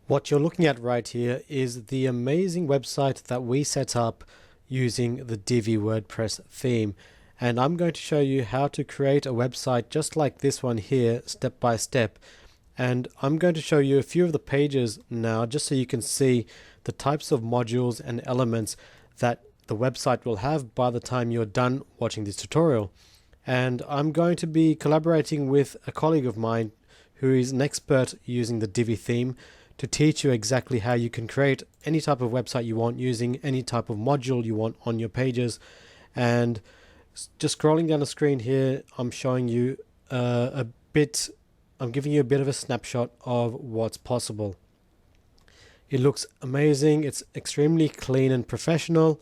What you're looking at right here is the amazing website that we set up using the DIVI WordPress theme. And I'm going to show you how to create a website just like this one here, step by step. And I'm going to show you a few of the pages now, just so you can see the types of modules and elements that the website will have by the time you're done watching this tutorial. And I'm going to be collaborating with a colleague of mine who is an expert using the DIVI theme to teach you exactly how you can create any type of website you want using any type of module you want on your pages. And just scrolling down the screen here, I'm showing you I'm giving you a bit of a snapshot of what's possible. It looks amazing, it's extremely clean and professional,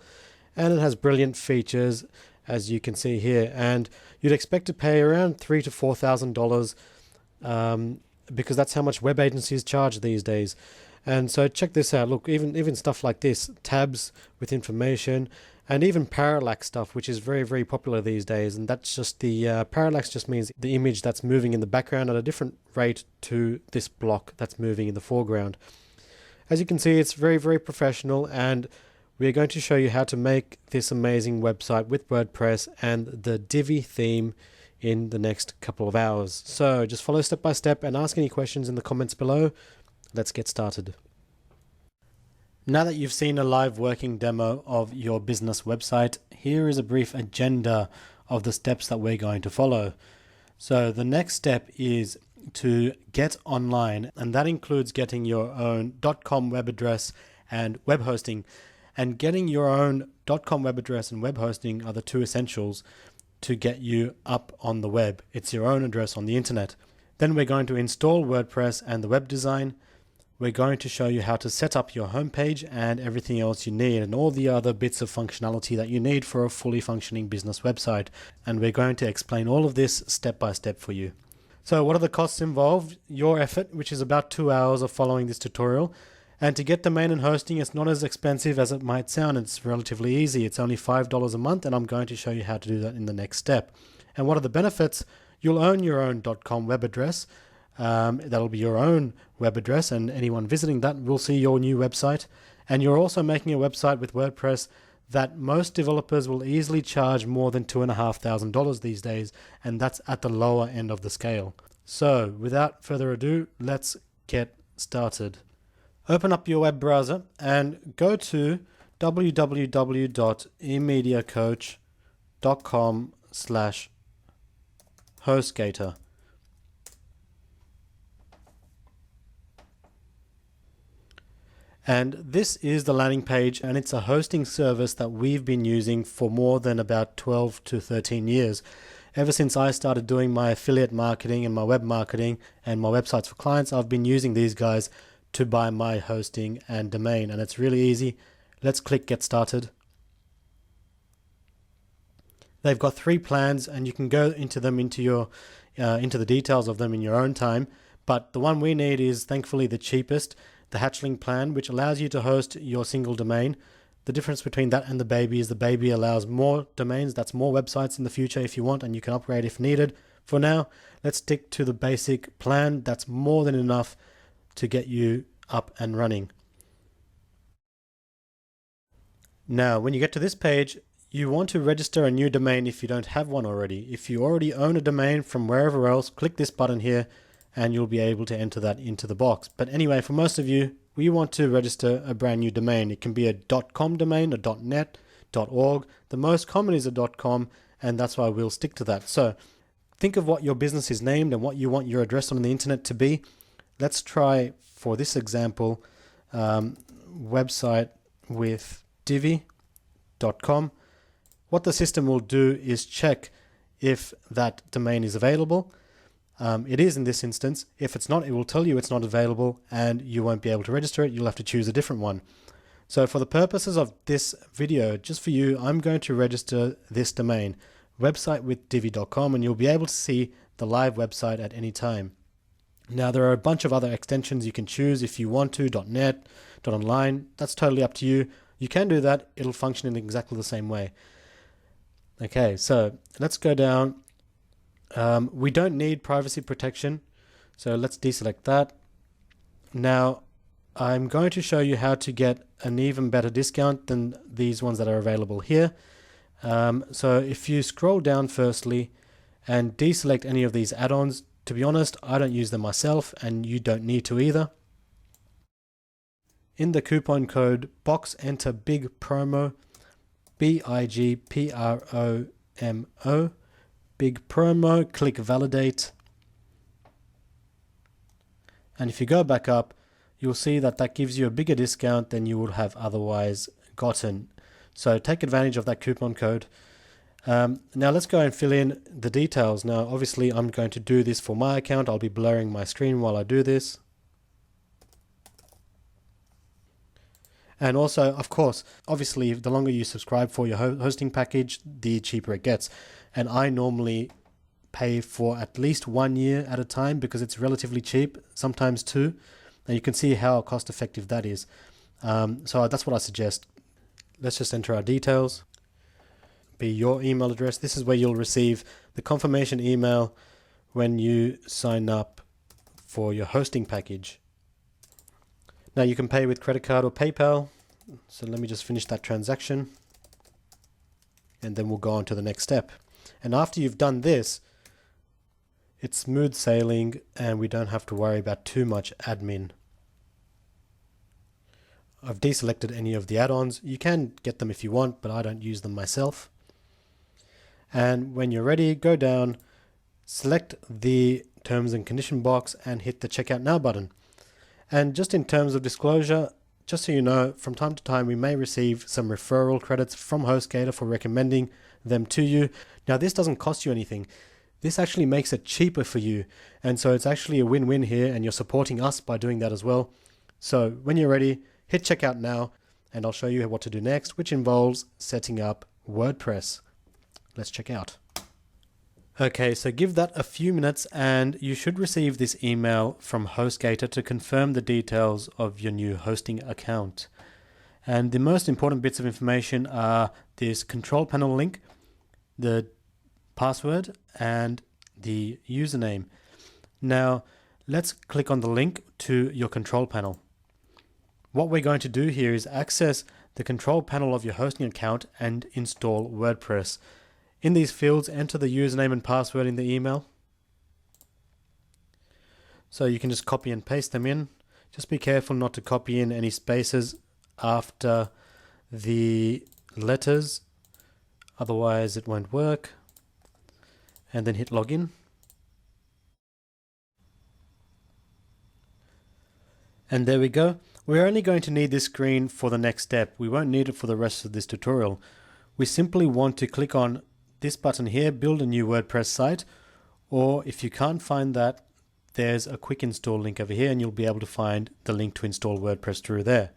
and it has brilliant features as you can see here. And you'd expect to pay around $3,000 to $4,000 because that's how much web agencies charge these days. And so check this out. Look, even stuff like this, tabs with information, and even parallax stuff, which is very popular these days. And that's just the parallax just means the image that's moving in the background at a different rate to this block that's moving in the foreground. As you can see, it's very professional, and we're going to show you how to make this amazing website with WordPress and the DIVI theme in the next couple of hours. So just follow step by step and ask any questions in the comments below. Let's get started. Now that you've seen a live working demo of your business website, here is a brief agenda of the steps that we're going to follow. So the next step is to get online, and that includes getting your own .com web address and web hosting. And getting your own .com web address and web hosting are the two essentials to get you up on the web. It's your own address on the internet. Then we're going to install WordPress and the web design. We're going to show you how to set up your homepage and everything else you need, and all the other bits of functionality that you need for a fully functioning business website. And we're going to explain all of this step by step for you. So what are the costs involved? Your effort, which is about 2 hours of following this tutorial. And to get domain and hosting, it's not as expensive as it might sound. It's relatively easy. It's only $5 a month, and I'm going to show you how to do that in the next step. And what are the benefits? You'll own your own .com web address. That'll be your own web address, and anyone visiting that will see your new website. And you're also making a website with WordPress that most developers will easily charge more than $2,500 these days, and that's at the lower end of the scale. So without further ado, let's get started. Open up your web browser and go to www.eMediaCoach.com/HostGator. And this is the landing page, and it's a hosting service that we've been using for more than about 12 to 13 years. Ever since I started doing my affiliate marketing and my web marketing and my websites for clients, I've been using these guys to buy my hosting and domain, and it's really easy. Let's click get started. They've got 3 plans, and you can go into them into the details of them in your own time, but the one we need is thankfully the cheapest, the Hatchling plan, which allows you to host your single domain. The difference between that and the Baby is the Baby allows more domains, that's more websites in the future if you want, and you can upgrade if needed. For now, let's stick to the basic plan. That's more than enough to get you up and running. Now, when you get to this page, you want to register a new domain if you don't have one already. If you already own a domain from wherever else, click this button here and you'll be able to enter that into the box. But anyway, for most of you, we want to register a brand new domain. It can be a .com domain, a .net, .org. The most common is a .com, and that's why we'll stick to that. So think of what your business is named and what you want your address on the internet to be. Let's try, for this example, website with divi.com. What the system will do is check if that domain is available. It is in this instance. If it's not, it will tell you it's not available and you won't be able to register it. You'll have to choose a different one. So for the purposes of this video, just for you, I'm going to register this domain, websitewithdivi.com, and you'll be able to see the live website at any time. Now, there are a bunch of other extensions you can choose if you want to, .net, .online, that's totally up to you. You can do that, it'll function in exactly the same way. Okay, so let's go down. We don't need privacy protection, so let's deselect that. Now, I'm going to show you how to get an even better discount than these ones that are available here. So if you scroll down firstly and deselect any of these add-ons, to be honest, I don't use them myself and you don't need to either. In the coupon code box, enter big promo, BIGPROMO, big promo, click validate. And if you go back up, you'll see that that gives you a bigger discount than you would have otherwise gotten. So take advantage of that coupon code. Now let's go and fill in the details. Now obviously I'm going to do this for my account. I'll be blurring my screen while I do this. And also, of course, obviously the longer you subscribe for your hosting package, the cheaper it gets. And I normally pay for at least 1 year at a time because it's relatively cheap, sometimes 2. And you can see how cost effective that is. So that's what I suggest. Let's just enter our details. Be your email address. This is where you'll receive the confirmation email when you sign up for your hosting package. Now you can pay with credit card or PayPal. So let me just finish that transaction. And then we'll go on to the next step. And after you've done this, it's smooth sailing and we don't have to worry about too much admin. I've deselected any of the add-ons. You can get them if you want, but I don't use them myself. And when you're ready, go down, select the terms and condition box and hit the checkout now button. And just in terms of disclosure, just so you know, from time to time we may receive some referral credits from HostGator for recommending them to you. Now this doesn't cost you anything. This actually makes it cheaper for you. And so it's actually a win-win here and you're supporting us by doing that as well. So when you're ready, hit checkout now and I'll show you what to do next, which involves setting up WordPress. Let's check out. Okay, so give that a few minutes and you should receive this email from HostGator to confirm the details of your new hosting account. And the most important bits of information are this control panel link, the password and the username. Now let's click on the link to your control panel. What we're going to do here is access the control panel of your hosting account and install WordPress. In these fields, enter the username and password in the email. So you can just copy and paste them in. Just be careful not to copy in any spaces after the letters, otherwise it won't work. And then hit login. And there we go. We're only going to need this screen for the next step. We won't need it for the rest of this tutorial. We simply want to click on this button here, build a new WordPress site, or if you can't find that, there's a quick install link over here and you'll be able to find the link to install WordPress through there.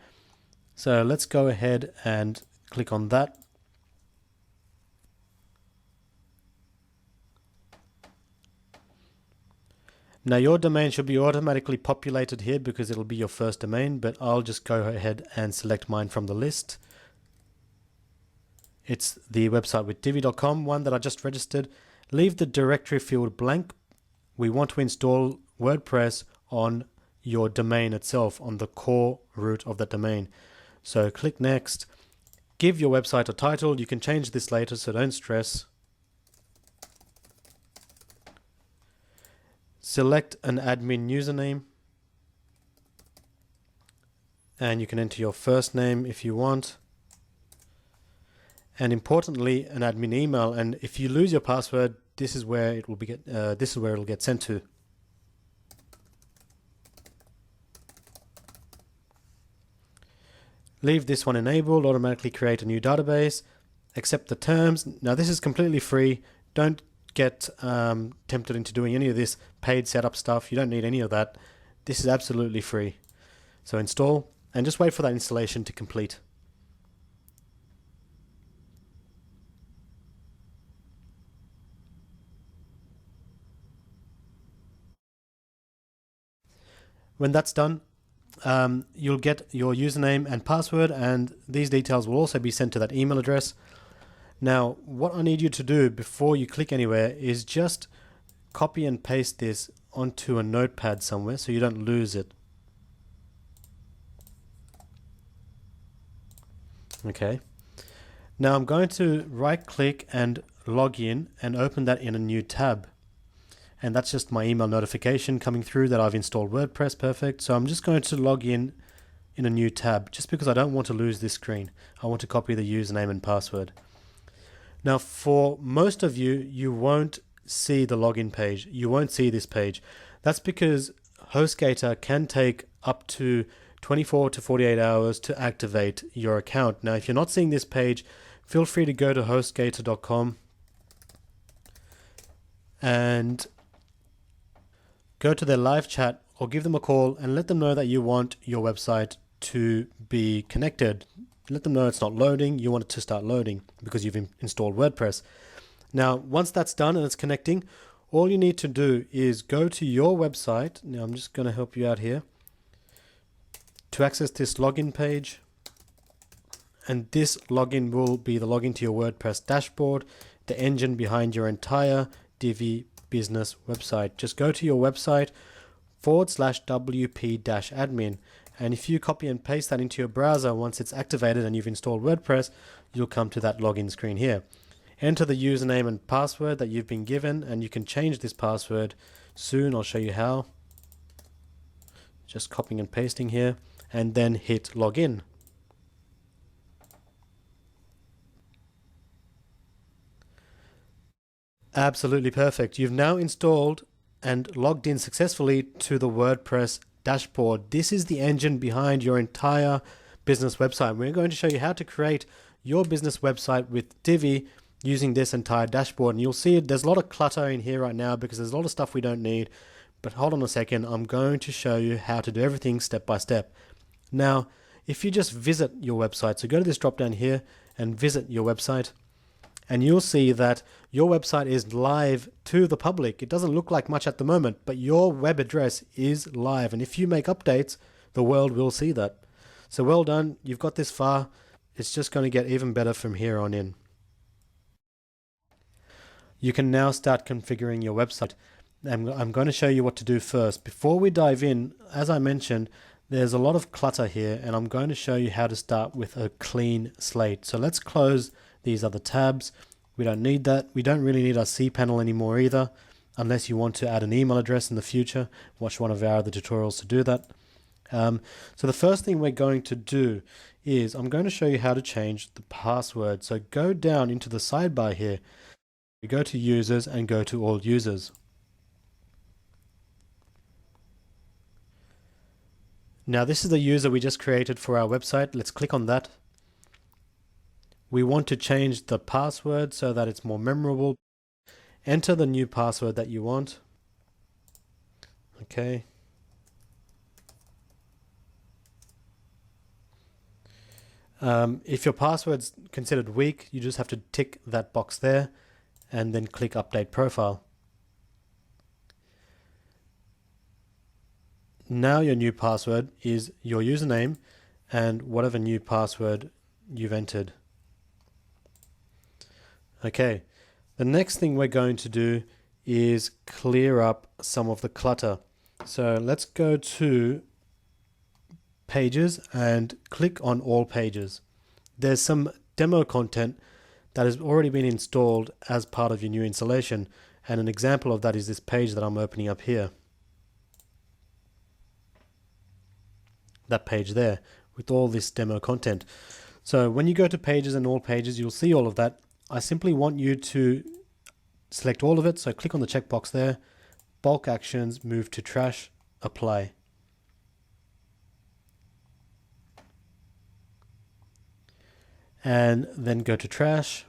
So let's go ahead and click on that. Now your domain should be automatically populated here because it'll be your first domain, but I'll just go ahead and select mine from the list. It's the website with divi.com, one that I just registered. Leave the directory field blank. We want to install WordPress on your domain itself, on the core root of that domain. So click next. Give your website a title. You can change this later, so don't stress. Select an admin username. And you can enter your first name if you want. And importantly, an admin email. And if you lose your password, this is where it will it'll get sent to. Leave this one enabled. Automatically create a new database. Accept the terms. Now this is completely free. Don't get tempted into doing any of this paid setup stuff. You don't need any of that. This is absolutely free. So install and just wait for that installation to complete. When that's done, you'll get your username and password, and these details will also be sent to that email address. Now, what I need you to do before you click anywhere is just copy and paste this onto a notepad somewhere so you don't lose it. Okay. Now I'm going to right click and log in and open that in a new tab. And that's just my email notification coming through that I've installed WordPress. Perfect. So I'm just going to log in a new tab just because I don't want to lose this screen. I want to copy the username and password. Now for most of you, you won't see the login page. You won't see this page. That's because HostGator can take up to 24 to 48 hours to activate your account. Now if you're not seeing this page, feel free to go to hostgator.com and go to their live chat or give them a call and let them know that you want your website to be connected. Let them know it's not loading, you want it to start loading because you've installed WordPress. Now, once that's done and it's connecting, all you need to do is go to your website. Now, I'm just going to help you out here to access this login page. And this login will be the login to your WordPress dashboard, the engine behind your entire DIVI business website. Just go to your website /wp-admin. And if you copy and paste that into your browser, once it's activated and you've installed WordPress, you'll come to that login screen here. Enter the username and password that you've been given, and you can change this password soon. I'll show you how. Just copying and pasting here, and then hit login. Absolutely perfect. You've now installed and logged in successfully to the WordPress dashboard. This is the engine behind your entire business website. We're going to show you how to create your business website with Divi using this entire dashboard. And you'll see there's a lot of clutter in here right now because there's a lot of stuff we don't need. But hold on a second, I'm going to show you how to do everything step by step. Now, if you just visit your website, so go to this drop down here and visit your website, and you'll see that your website is live to the public. It doesn't look like much at the moment, but your web address is live. And if you make updates, the world will see that. So well done. You've got this far. It's just going to get even better from here on in. You can now start configuring your website. I'm going to show you what to do first. Before we dive in, as I mentioned, there's a lot of clutter here, and I'm going to show you how to start with a clean slate. So let's close these other tabs. We don't need that. We don't really need our cPanel anymore either, unless you want to add an email address in the future. Watch one of our other tutorials to do that. So the first thing we're going to do is I'm going to show you how to change the password. So go down into the sidebar here. We go to users and go to all users. Now this is the user we just created for our website. Let's click on that. We want to change the password so that it's more memorable. Enter the new password that you want. Okay. If your password's considered weak, you just have to tick that box there and then click Update Profile. Now your new password is your username and whatever new password you've entered. Okay, the next thing we're going to do is clear up some of the clutter. So let's go to Pages and click on All Pages. There's some demo content that has already been installed as part of your new installation, and an example of that is this page that I'm opening up here. That page there with all this demo content. So when you go to Pages and All Pages, you'll see all of that. I simply want you to select all of it. So click on the checkbox there, bulk actions, move to trash, apply. And then go to trash.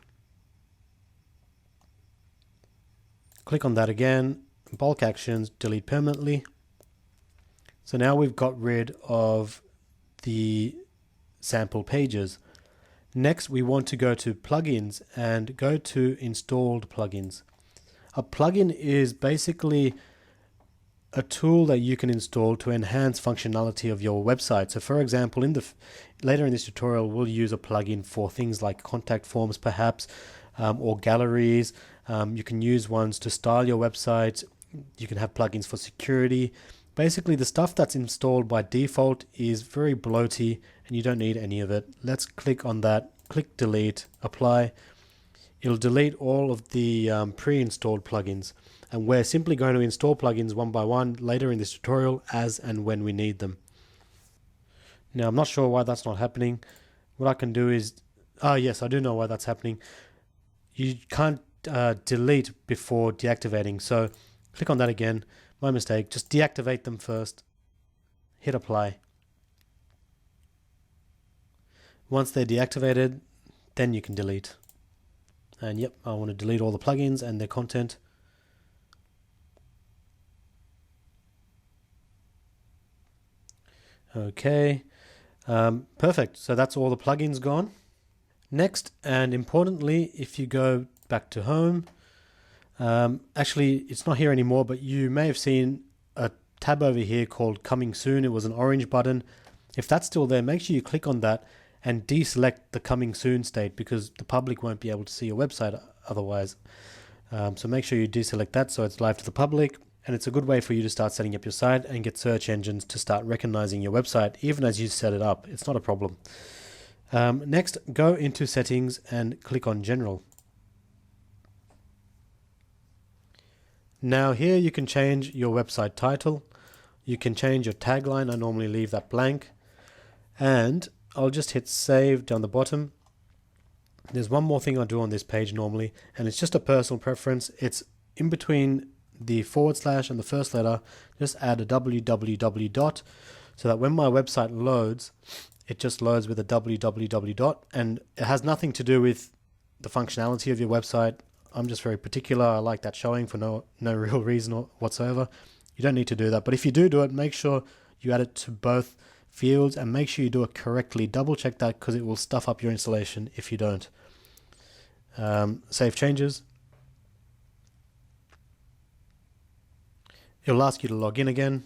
Click on that again, bulk actions, delete permanently. So now we've got rid of the sample pages. Next, we want to go to plugins and go to installed plugins. A plugin is basically a tool that you can install to enhance functionality of your website. So for example, later in this tutorial, we'll use a plugin for things like contact forms perhaps, or galleries. You can use ones to style your website. You can have plugins for security. Basically, the stuff that's installed by default is very bloaty and you don't need any of it. Let's click on that, click delete, apply. It'll delete all of the pre-installed plugins. And we're simply going to install plugins one by one later in this tutorial as and when we need them. Now, I'm not sure why that's not happening. What I can do is, yes, I do know why that's happening. You can't delete before deactivating. So click on that again. My mistake. Just deactivate them first. Hit apply. Once they're deactivated, then you can delete. And yep, I want to delete all the plugins and their content. Okay, perfect. So that's all the plugins gone. Next, and importantly, if you go back to home, actually it's not here anymore, but you may have seen a tab over here called Coming Soon. It was an orange button. If that's still there, make sure you click on that and deselect the Coming Soon state, because the public won't be able to see your website otherwise. So make sure you deselect that so it's live to the public. And it's a good way for you to start setting up your site and get search engines to start recognizing your website even as you set it up. It's not a problem. Next, go into settings and click on general. Now here you can change your website title. You can change your tagline. I normally leave that blank. And I'll just hit save down the bottom. There's one more thing I do on this page normally, and it's just a personal preference. It's in between the / and the first letter. Just add a www dot, so that when my website loads, it just loads with a www dot, and it has nothing to do with the functionality of your website. I'm just very particular. I like that showing for no real reason whatsoever. You don't need to do that, but if you do it, make sure you add it to both fields and make sure you do it correctly. Double check that, because it will stuff up your installation if you don't. Save changes. It'll ask you to log in again.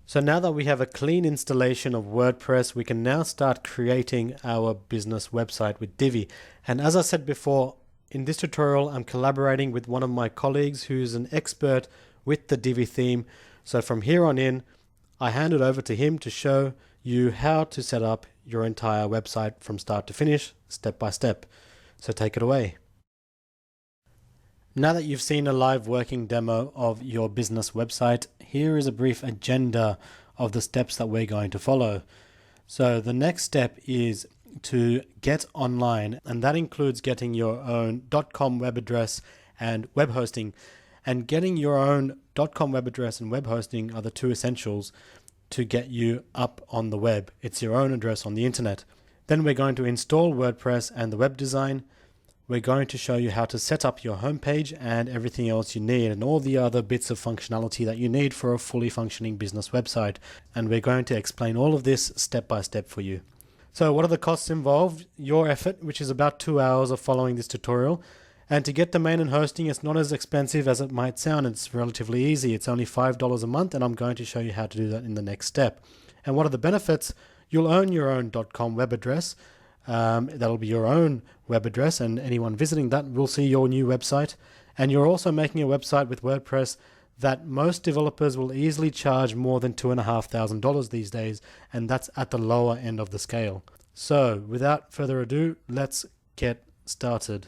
So now that we have a clean installation of WordPress, we can now start creating our business website with Divi. And as I said before, in this tutorial, I'm collaborating with one of my colleagues who's an expert with the Divi theme. So from here on in, I hand it over to him to show you how to set up your entire website from start to finish, step by step. So take it away. Now that you've seen a live working demo of your business website, here is a brief agenda of the steps that we're going to follow. So the next step is to get online, and that includes getting your own .com web address and web hosting. And getting your own .com web address and web hosting are the two essentials to get you up on the web. It's your own address on the internet. Then we're going to install WordPress and the web design. We're going to show you how to set up your homepage and everything else you need, and all the other bits of functionality that you need for a fully functioning business website. And we're going to explain all of this step by step for you. So what are the costs involved? Your effort, which is about 2 hours of following this tutorial. And to get domain and hosting, it's not as expensive as it might sound. It's relatively easy. It's only $5 a month, and I'm going to show you how to do that in the next step. And what are the benefits? You'll own your own .com web address. That'll be your own web address, and anyone visiting that will see your new website. And you're also making a website with WordPress that most developers will easily charge more than $2,500 these days, and that's at the lower end of the scale. So without further ado, let's get started.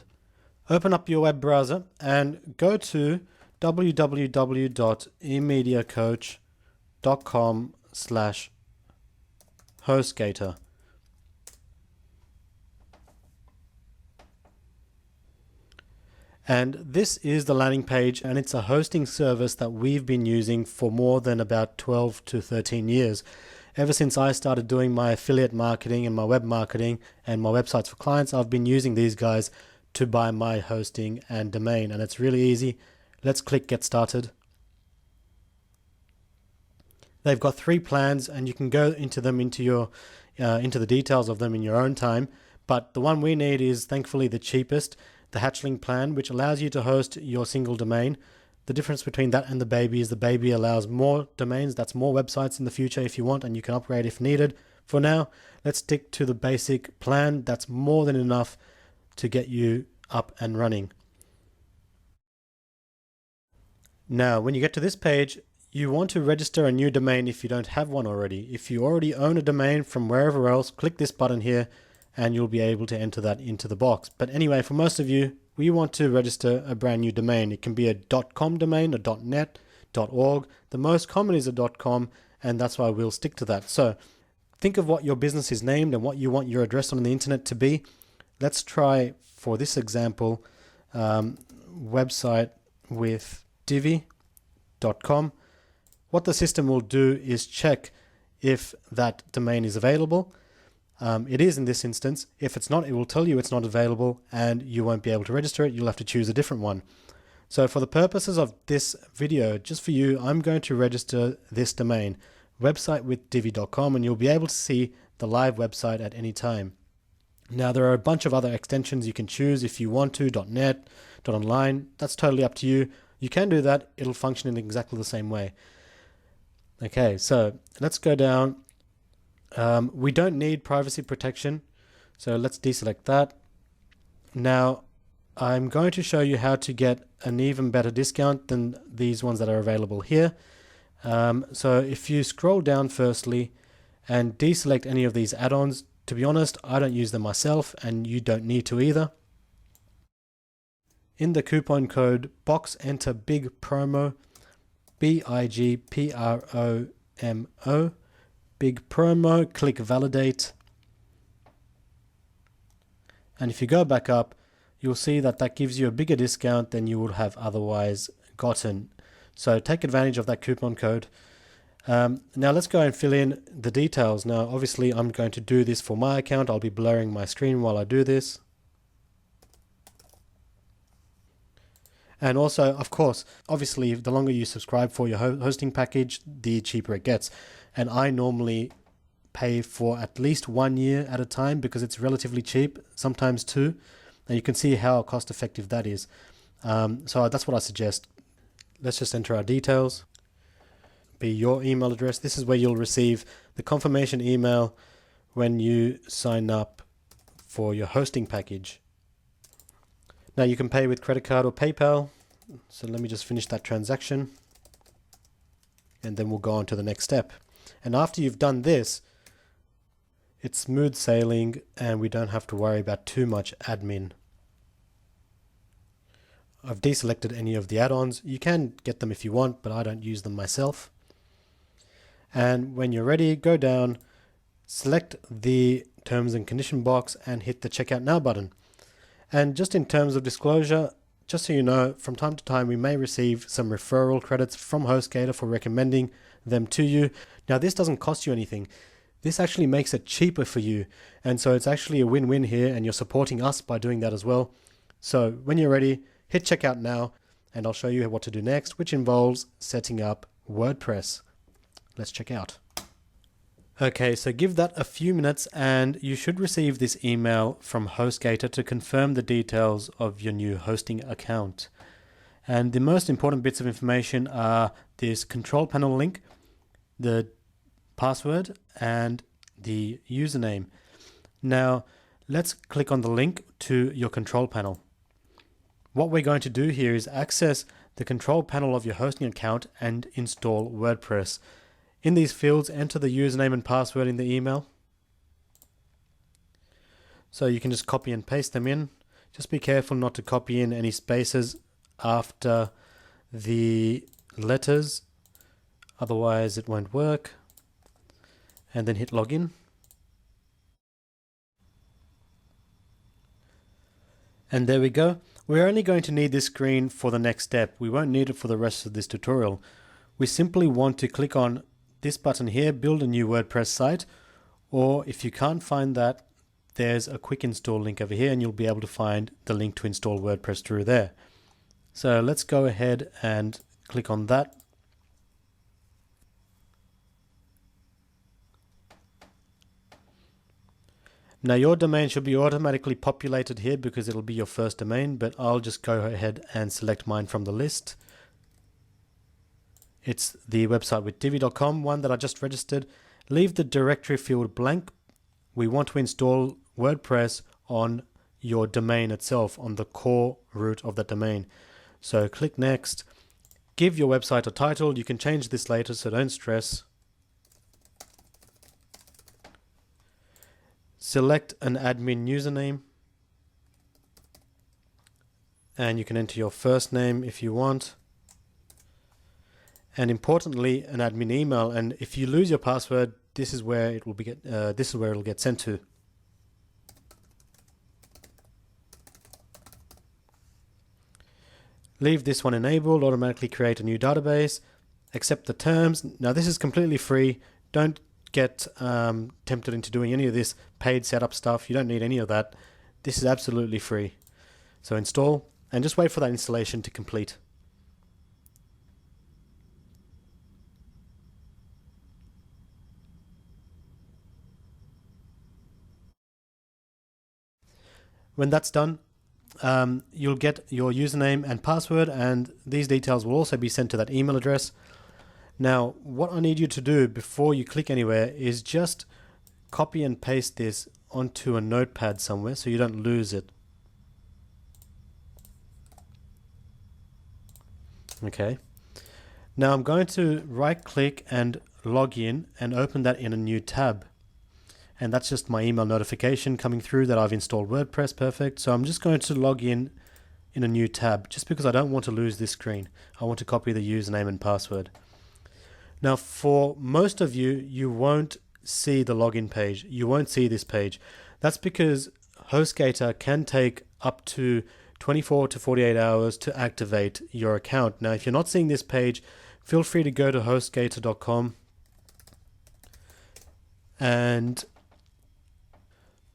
Open up your web browser and go to www.eMediaCoach.com/HostGator. And this is the landing page, and it's a hosting service that we've been using for more than about 12 to 13 years. Ever since I started doing my affiliate marketing and my web marketing and my websites for clients, I've been using these guys to buy my hosting and domain, and it's really easy. Let's click Get Started. They've got 3 plans, and you can go into them into the details of them in your own time. But the one we need is thankfully the cheapest, the Hatchling plan, which allows you to host your single domain. The difference between that and the Baby is the Baby allows more domains, that's more websites in the future if you want, and you can upgrade if needed. for now, let's stick to the basic plan. That's more than enough to get you up and running. Now, when you get to this page, you want to register a new domain if you don't have one already. If you already own a domain from wherever else, click this button here and you'll be able to enter that into the box. But anyway, for most of you, we want to register a brand new domain. It can be a .com domain, a .net, .org. The most common is a .com, and that's why we'll stick to that. So think of what your business is named and what you want your address on the internet to be. Let's try, for this example, website with DIVI.com. What the system will do is check if that domain is available. It is in this instance. If it's not, it will tell you it's not available and you won't be able to register it. You'll have to choose a different one. So for the purposes of this video, just for you, I'm going to register this domain, websitewithdivi.com, and you'll be able to see the live website at any time. Now, there are a bunch of other extensions you can choose if you want to, .net, .online. That's totally up to you. You can do that. It'll function in exactly the same way. Okay, so let's go down. We don't need privacy protection, so let's deselect that. Now, I'm going to show you how to get an even better discount than these ones that are available here. So if you scroll down firstly and deselect any of these add-ons, to be honest, I don't use them myself and you don't need to either. In the coupon code box, enter big promo, BIGPROMO, big promo, click validate. And if you go back up, you'll see that that gives you a bigger discount than you would have otherwise gotten. So take advantage of that coupon code. Now let's go and fill in the details. Now, obviously I'm going to do this for my account. I'll be blurring my screen while I do this. And also, of course, obviously, the longer you subscribe for your hosting package, the cheaper it gets. And I normally pay for at least 1 year at a time because it's relatively cheap, sometimes 2. And you can see how cost effective that is. So that's what I suggest. Let's just enter our details. Be your email address. This is where you'll receive the confirmation email when you sign up for your hosting package. Now you can pay with credit card or PayPal. So let me just finish that transaction and then we'll go on to the next step. And after you've done this, it's smooth sailing and we don't have to worry about too much admin. I've deselected any of the add-ons. You can get them if you want, but I don't use them myself. And when you're ready, go down, select the terms and condition box and hit the checkout now button. And just in terms of disclosure, just so you know, from time to time we may receive some referral credits from HostGator for recommending them to you. Now this doesn't cost you anything. This actually makes it cheaper for you. And so it's actually a win-win here and you're supporting us by doing that as well. So when you're ready, hit checkout now and I'll show you what to do next, which involves setting up WordPress. Let's check out. Okay, so give that a few minutes and you should receive this email from HostGator to confirm the details of your new hosting account. And the most important bits of information are this control panel link, the password, and the username. Now, let's click on the link to your control panel. What we're going to do here is access the control panel of your hosting account and install WordPress. In these fields, enter the username and password in the email. So you can just copy and paste them in. Just be careful not to copy in any spaces after the letters, otherwise it won't work. And then hit login. And there we go. We're only going to need this screen for the next step. We won't need it for the rest of this tutorial. We simply want to click on this button here, build a new WordPress site, or if you can't find that, there's a quick install link over here and you'll be able to find the link to install WordPress through there. So let's go ahead and click on that. Now your domain should be automatically populated here because it'll be your first domain, but I'll just go ahead and select mine from the list. It's the website with divi.com, one that I just registered, Leave the directory field blank. We want to install WordPress on your domain itself, on the core root of the domain. So click next. Give your website a title. You can change this later, so don't stress. Select an admin username. And you can enter your first name if you want. And importantly, an admin email. And if you lose your password, this is where it will get sent to. Leave this one enabled. Automatically create a new database. Accept the terms. Now this is completely free. Don't get tempted into doing any of this paid setup stuff. You don't need any of that. This is absolutely free. So install and just wait for that installation to complete. When that's done, you'll get your username and password, and these details will also be sent to that email address. Now, what I need you to do before you click anywhere is just copy and paste this onto a notepad somewhere so you don't lose it. Okay. Now I'm going to right click and log in and open that in a new tab. And that's just my email notification coming through that I've installed WordPress. Perfect. So I'm just going to log in a new tab just because I don't want to lose this screen. I want to copy the username and password. Now for most of you, you won't see the login page. You won't see this page. That's because HostGator can take up to 24 to 48 hours to activate your account. Now if you're not seeing this page, feel free to go to hostgator.com and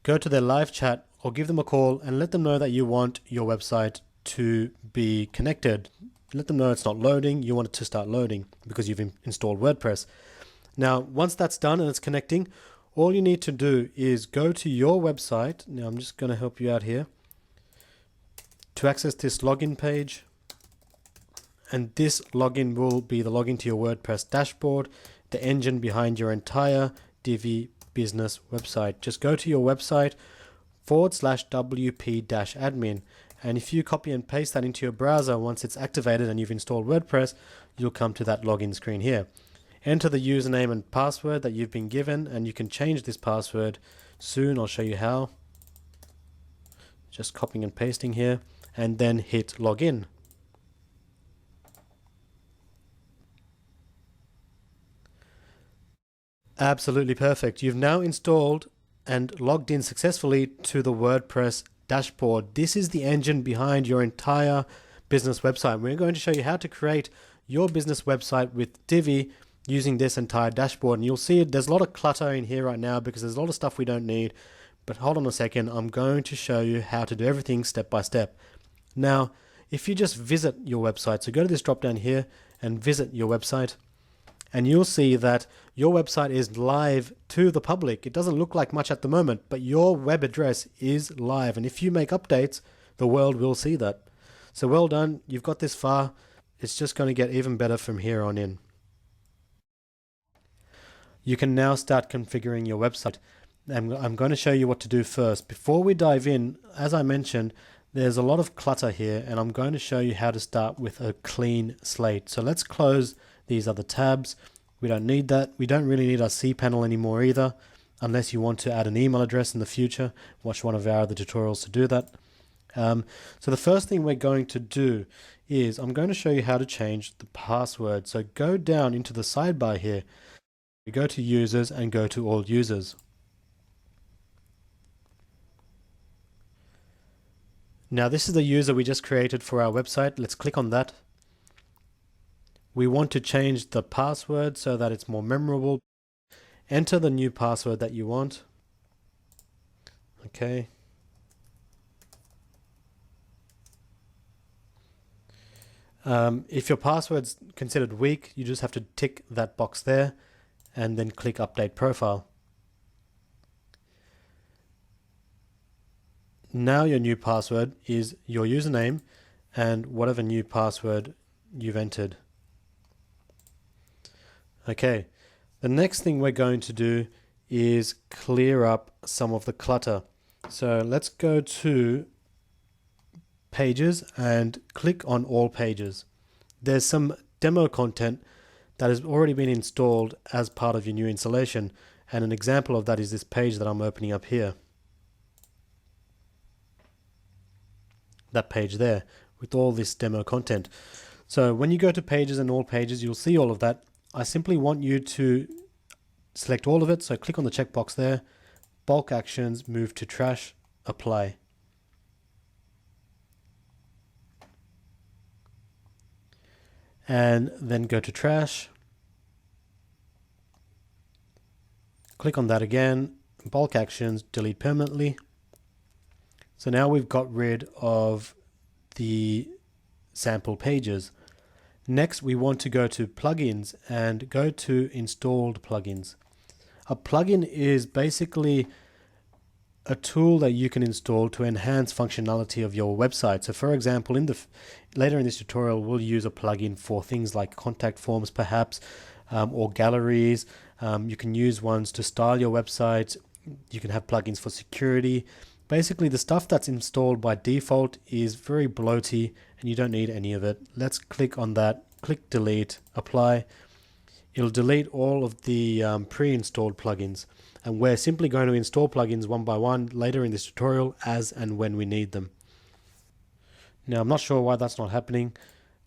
go to their live chat or give them a call and let them know that you want your website to be connected. Let them know it's not loading, you want it to start loading because you've installed WordPress. Now, once that's done and it's connecting, all you need to do is go to your website. Now, I'm just going to help you out here. To access this login page, and this login will be the login to your WordPress dashboard, the engine behind your entire Divi business website. Just go to your website /wp-admin, and if you copy and paste that into your browser, once it's activated and you've installed WordPress, you'll come to that login screen here. Enter the username and password that you've been given, and you can change this password soon. I'll show you how. Just copying and pasting here, and then hit login. Absolutely perfect. You've now installed and logged in successfully to the WordPress dashboard. This is the engine behind your entire business website. We're going to show you how to create your business website with Divi using this entire dashboard. And you'll see there's a lot of clutter in here right now because there's a lot of stuff we don't need. But hold on a second, I'm going to show you how to do everything step by step. Now, if you just visit your website, so go to this drop down here and visit your website, and you'll see that your website is live to the public. It doesn't look like much at the moment, but your web address is live. And if you make updates, the world will see that. So well done. You've got this far. It's just going to get even better from here on in. You can now start configuring your website. I'm going to show you what to do first. Before we dive in, as I mentioned, there's a lot of clutter here, and I'm going to show you how to start with a clean slate. So let's close these other tabs. We don't need that. We don't really need our cPanel anymore either, unless you want to add an email address in the future. Watch one of our other tutorials to do that. So the first thing we're going to do is I'm going to show you how to change the password. So go down into the sidebar here. You go to users and go to all users. Now this is the user we just created for our website. Let's click on that. We want to change the password so that it's more memorable. Enter the new password that you want. Okay. If your password's considered weak, you just have to tick that box there and then click Update Profile. Now your new password is your username and whatever new password you've entered. Okay, The next thing we're going to do is clear up some of the clutter. So let's go to Pages and click on All Pages. There's some demo content that has already been installed as part of your new installation, and an example of that is this page that I'm opening up here. That page there with all this demo content. So when you go to Pages and All Pages, you'll see all of that. I simply want you to select all of it, so click on the checkbox there, bulk actions, move to trash, apply. And then go to trash, click on that again, bulk actions, delete permanently. So now we've got rid of the sample pages. Next, we want to go to plugins and go to installed plugins. A plugin is basically a tool that you can install to enhance functionality of your website. So for example, later in this tutorial, we'll use a plugin for things like contact forms perhaps, or galleries. You can use ones to style your website. You can have plugins for security. Basically, the stuff that's installed by default is very bloaty and you don't need any of it. Let's click on that, click delete, apply. It'll delete all of the pre-installed plugins. And we're simply going to install plugins one by one later in this tutorial as and when we need them. Now, I'm not sure why that's not happening.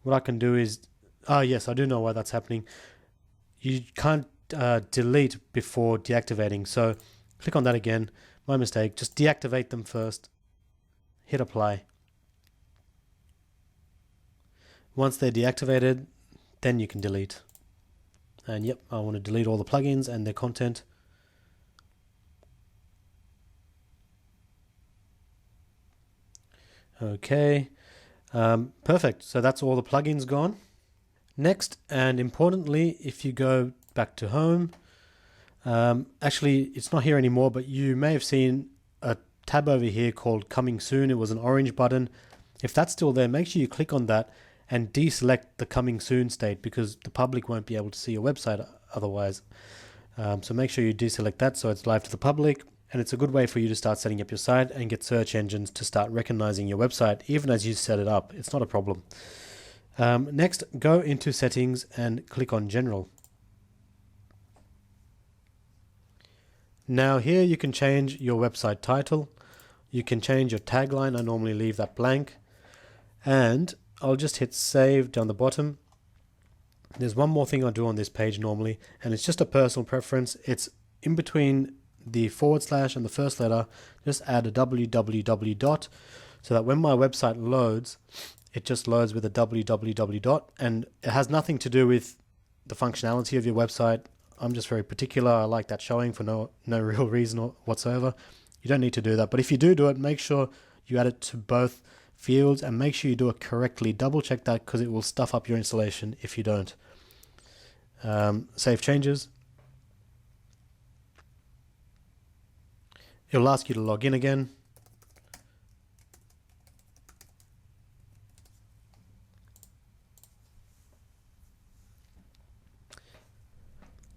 What I can do is, yes, I do know why that's happening. You can't delete before deactivating. So click on that again. My mistake. Just deactivate them first. Hit apply. Once they're deactivated, then you can delete. And yep, I want to delete all the plugins and their content. Okay, perfect. So that's all the plugins gone. Next, and importantly, if you go back to home, actually it's not here anymore, but you may have seen a tab over here called Coming Soon. It was an orange button. If that's still there, make sure you click on that and deselect the Coming Soon state, because the public won't be able to see your website otherwise. So make sure you deselect that so it's live to the public. And it's a good way for you to start setting up your site and get search engines to start recognizing your website even as you set it up. It's not a problem. Next, go into settings and click on general. Now here you can change your website title. You can change your tagline. I normally leave that blank. And I'll just hit save down the bottom. There's one more thing I do on this page normally, and it's just a personal preference. It's in between the / and the first letter. Just add a www dot, so that when my website loads, it just loads with a www dot, and it has nothing to do with the functionality of your website. I'm just very particular. I like that showing for no real reason whatsoever. You don't need to do that, but if you do it, make sure you add it to both fields and make sure you do it correctly. Double check that, because it will stuff up your installation if you don't. Save changes. It'll ask you to log in again.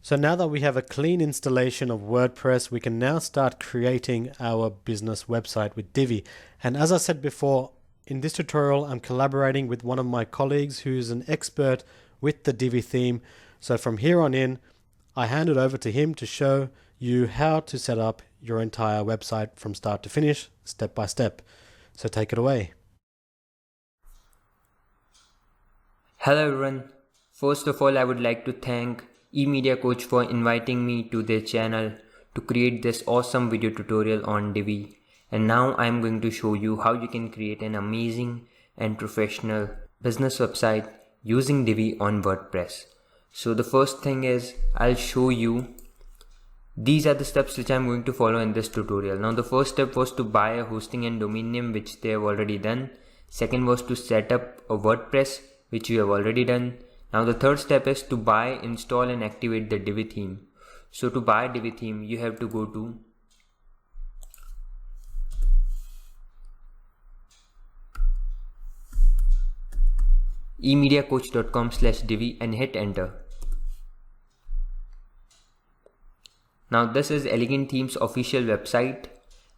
So now that we have a clean installation of WordPress, we can now start creating our business website with Divi. And as I said before, in this tutorial, I'm collaborating with one of my colleagues who's an expert with the Divi theme. So from here on in, I hand it over to him to show you how to set up your entire website from start to finish, step by step. So take it away. Hello everyone. First of all, I would like to thank eMediaCoach for inviting me to their channel to create this awesome video tutorial on Divi. And now I am going to show you how you can create an amazing and professional business website using Divi on WordPress. So the first thing is, I'll show you, these are the steps which I'm going to follow in this tutorial. Now the first step was to buy a hosting and domain name, which they have already done. Second was to set up a WordPress, which we have already done. Now the third step is to buy, install and activate the Divi theme. So to buy Divi theme, you have to go to eMediaCoach.com/Divi and hit enter. Now this is Elegant Themes official website,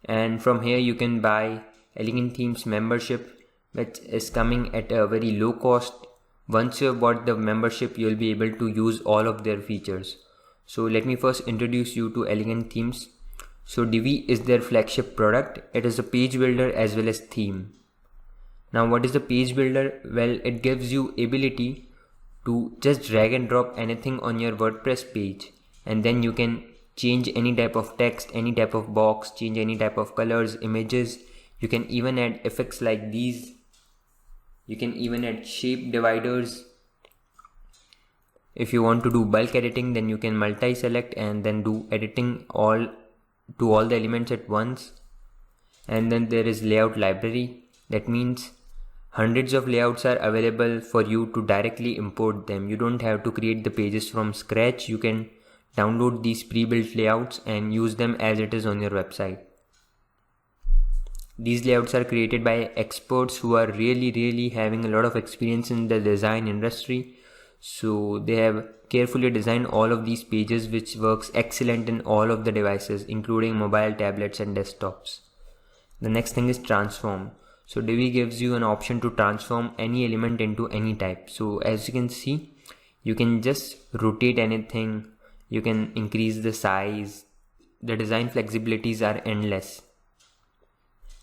and from here you can buy Elegant Themes membership, which is coming at a very low cost. Once you have bought the membership, you will be able to use all of their features. So let me first introduce you to Elegant Themes. So DIVI is their flagship product. It is a page builder as well as theme. Now what is the page builder? Well, it gives you ability to just drag and drop anything on your WordPress page, and then you can change any type of text, any type of box, change any type of colors, images. You can even add effects like these. You can even add shape dividers. If you want to do bulk editing, then you can multi-select and then do editing all the elements at once. And then there is layout library. That means hundreds of layouts are available for you to directly import them. You don't have to create the pages from scratch. You can download these pre-built layouts and use them as it is on your website. These layouts are created by experts who are really having a lot of experience in the design industry. So they have carefully designed all of these pages, which works excellent in all of the devices, including mobile, tablets and desktops. The next thing is transform. So DIVI gives you an option to transform any element into any type. So as you can see, you can just rotate anything. You can increase the size. The design flexibilities are endless.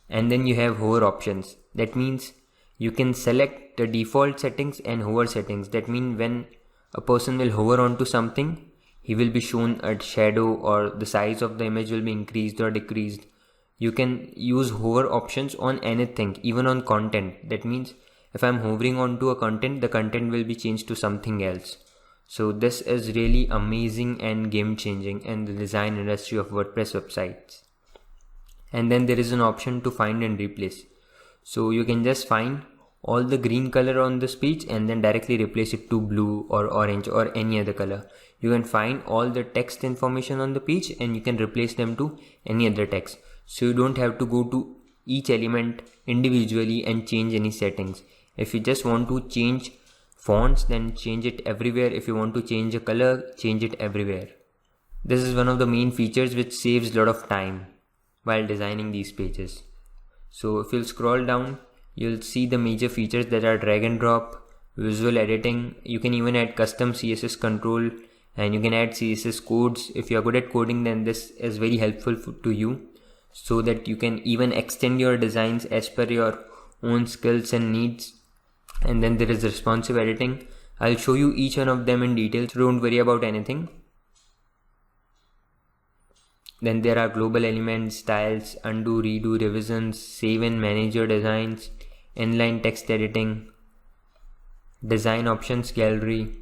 And then you have hover options. That means you can select the default settings and hover settings. That means when a person will hover onto something, he will be shown a shadow, or the size of the image will be increased or decreased. You can use hover options on anything, even on content. That means if I'm hovering onto a content, the content will be changed to something else. So this is really amazing and game changing in the design industry of WordPress websites. And then there is an option to find and replace. So you can just find all the green color on this page and then directly replace it to blue or orange or any other color. You can find all the text information on the page and you can replace them to any other text. So you don't have to go to each element individually and change any settings. If you just want to change fonts, then change it everywhere. If you want to change a color, change it everywhere. This is one of the main features which saves a lot of time while designing these pages. So if you'll scroll down, you'll see the major features that are drag and drop, visual editing. You can even add custom CSS control, and you can add CSS codes. If you are good at coding, then this is very helpful to you, so that you can even extend your designs as per your own skills and needs. And then there is responsive editing. I'll show you each one of them in detail, so don't worry about anything. Then there are global elements, styles, undo, redo, revisions, save and manage your designs, inline text editing, design options gallery,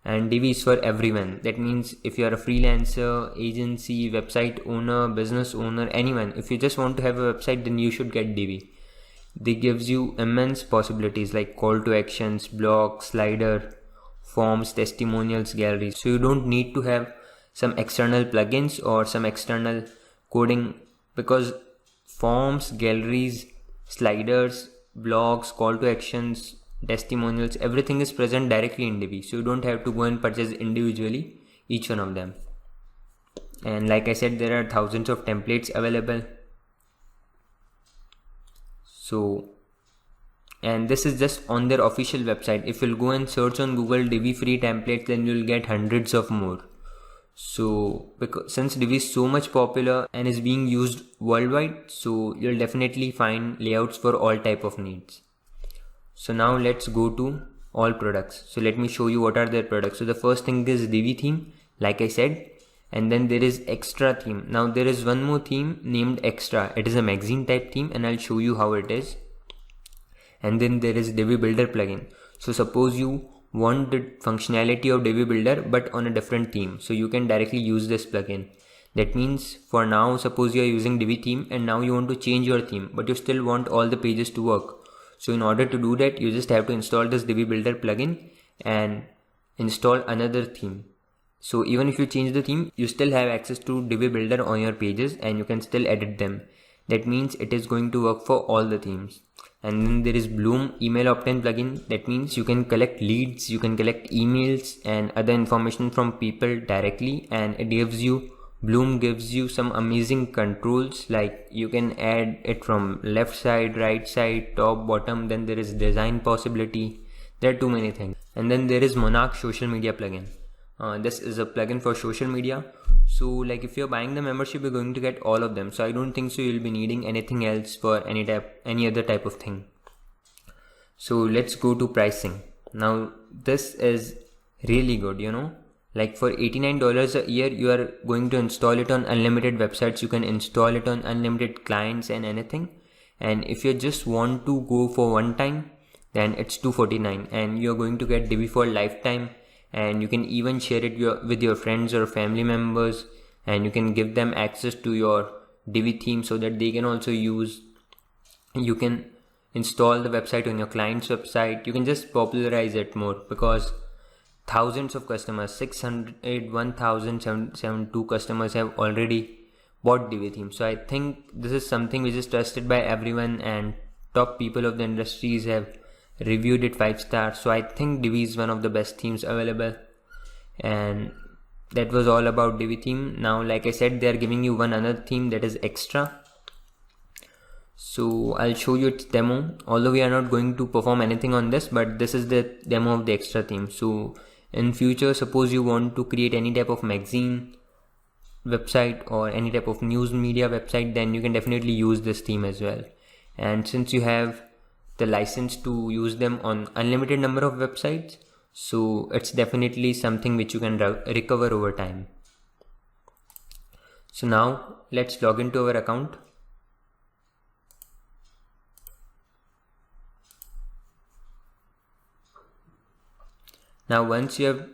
and DIVI is for everyone. That means if you are a freelancer, agency, website owner, business owner, anyone, if you just want to have a website, then you should get DIVI. They gives you immense possibilities like call to actions, blog, slider, forms, testimonials, galleries. So you don't need to have some external plugins or some external coding, because forms, galleries, sliders, blogs, call to actions, testimonials, everything is present directly in DIVI. So you don't have to go and purchase individually each one of them. And like I said, there are thousands of templates available. So, and this is just on their official website. If you'll go and search on Google DIVI free templates, then you'll get hundreds of more. So since DIVI is so much popular and is being used worldwide, so you'll definitely find layouts for all type of needs. So now let's go to all products. So let me show you what are their products. So the first thing is DIVI theme, like I said, and then there is extra theme. Now there is one more theme named extra. It is a magazine type theme, and I'll show you how it is. And then there is DIVI builder plugin. So suppose you want the functionality of DIVI builder but on a different theme, so you can directly use this plugin. That means for now, suppose you are using DIVI theme and now you want to change your theme, but you still want all the pages to work. So in order to do that, you just have to install this DIVI builder plugin and install another theme. So even if you change the theme, you still have access to DIVI builder on your pages and you can still edit them. That means it is going to work for all the themes. And then there is Bloom email opt-in plugin. That means you can collect leads, you can collect emails and other information from people directly, and Bloom gives you some amazing controls, like you can add it from left side, right side, top, bottom. Then there is design possibility. There are too many things. And then there is Monarch social media plugin. This is a plugin for social media. So like if you're buying the membership, you're going to get all of them. So I don't think so you'll be needing anything else for any other type of thing. So let's go to pricing. Now this is really good, like for $89 a year, you are going to install it on unlimited websites. You can install it on unlimited clients and anything. And if you just want to go for one time, then it's $249, and you're going to get Divi for lifetime. And you can even share it with your friends or family members, and you can give them access to your Divi theme so that they can also use. You can install the website on your client's website. You can just popularize it more, because thousands of customers, 1072 customers have already bought Divi theme. So I think this is something which is trusted by everyone, and top people of the industries have reviewed it 5 stars. So I think Divi is one of the best themes available. And that was all about Divi theme. Now like I said, they are giving you one other theme, that is Extra. So I'll show you its demo, although we are not going to perform anything on this, but this is the demo of the Extra theme. So in future, suppose you want to create any type of magazine website or any type of news media website, then you can definitely use this theme as well. And since you have the license to use them on unlimited number of websites, so it's definitely something which you can recover over time. So now let's log into our account. Now once you have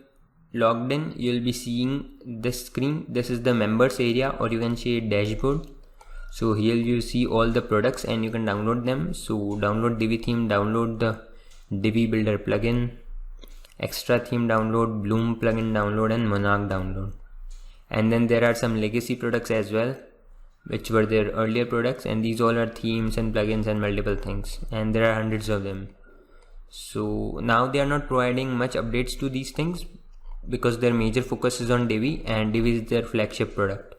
logged in, you'll be seeing this screen. This is the members area, or you can say dashboard. So here you see all the products and you can download them. So download Divi theme, download the Divi builder plugin, Extra theme download, Bloom plugin download, and Monarch download. And then there are some legacy products as well, which were their earlier products, and these all are themes and plugins and multiple things, and there are hundreds of them. So now they are not providing much updates to these things, because their major focus is on Divi, and Divi is their flagship product.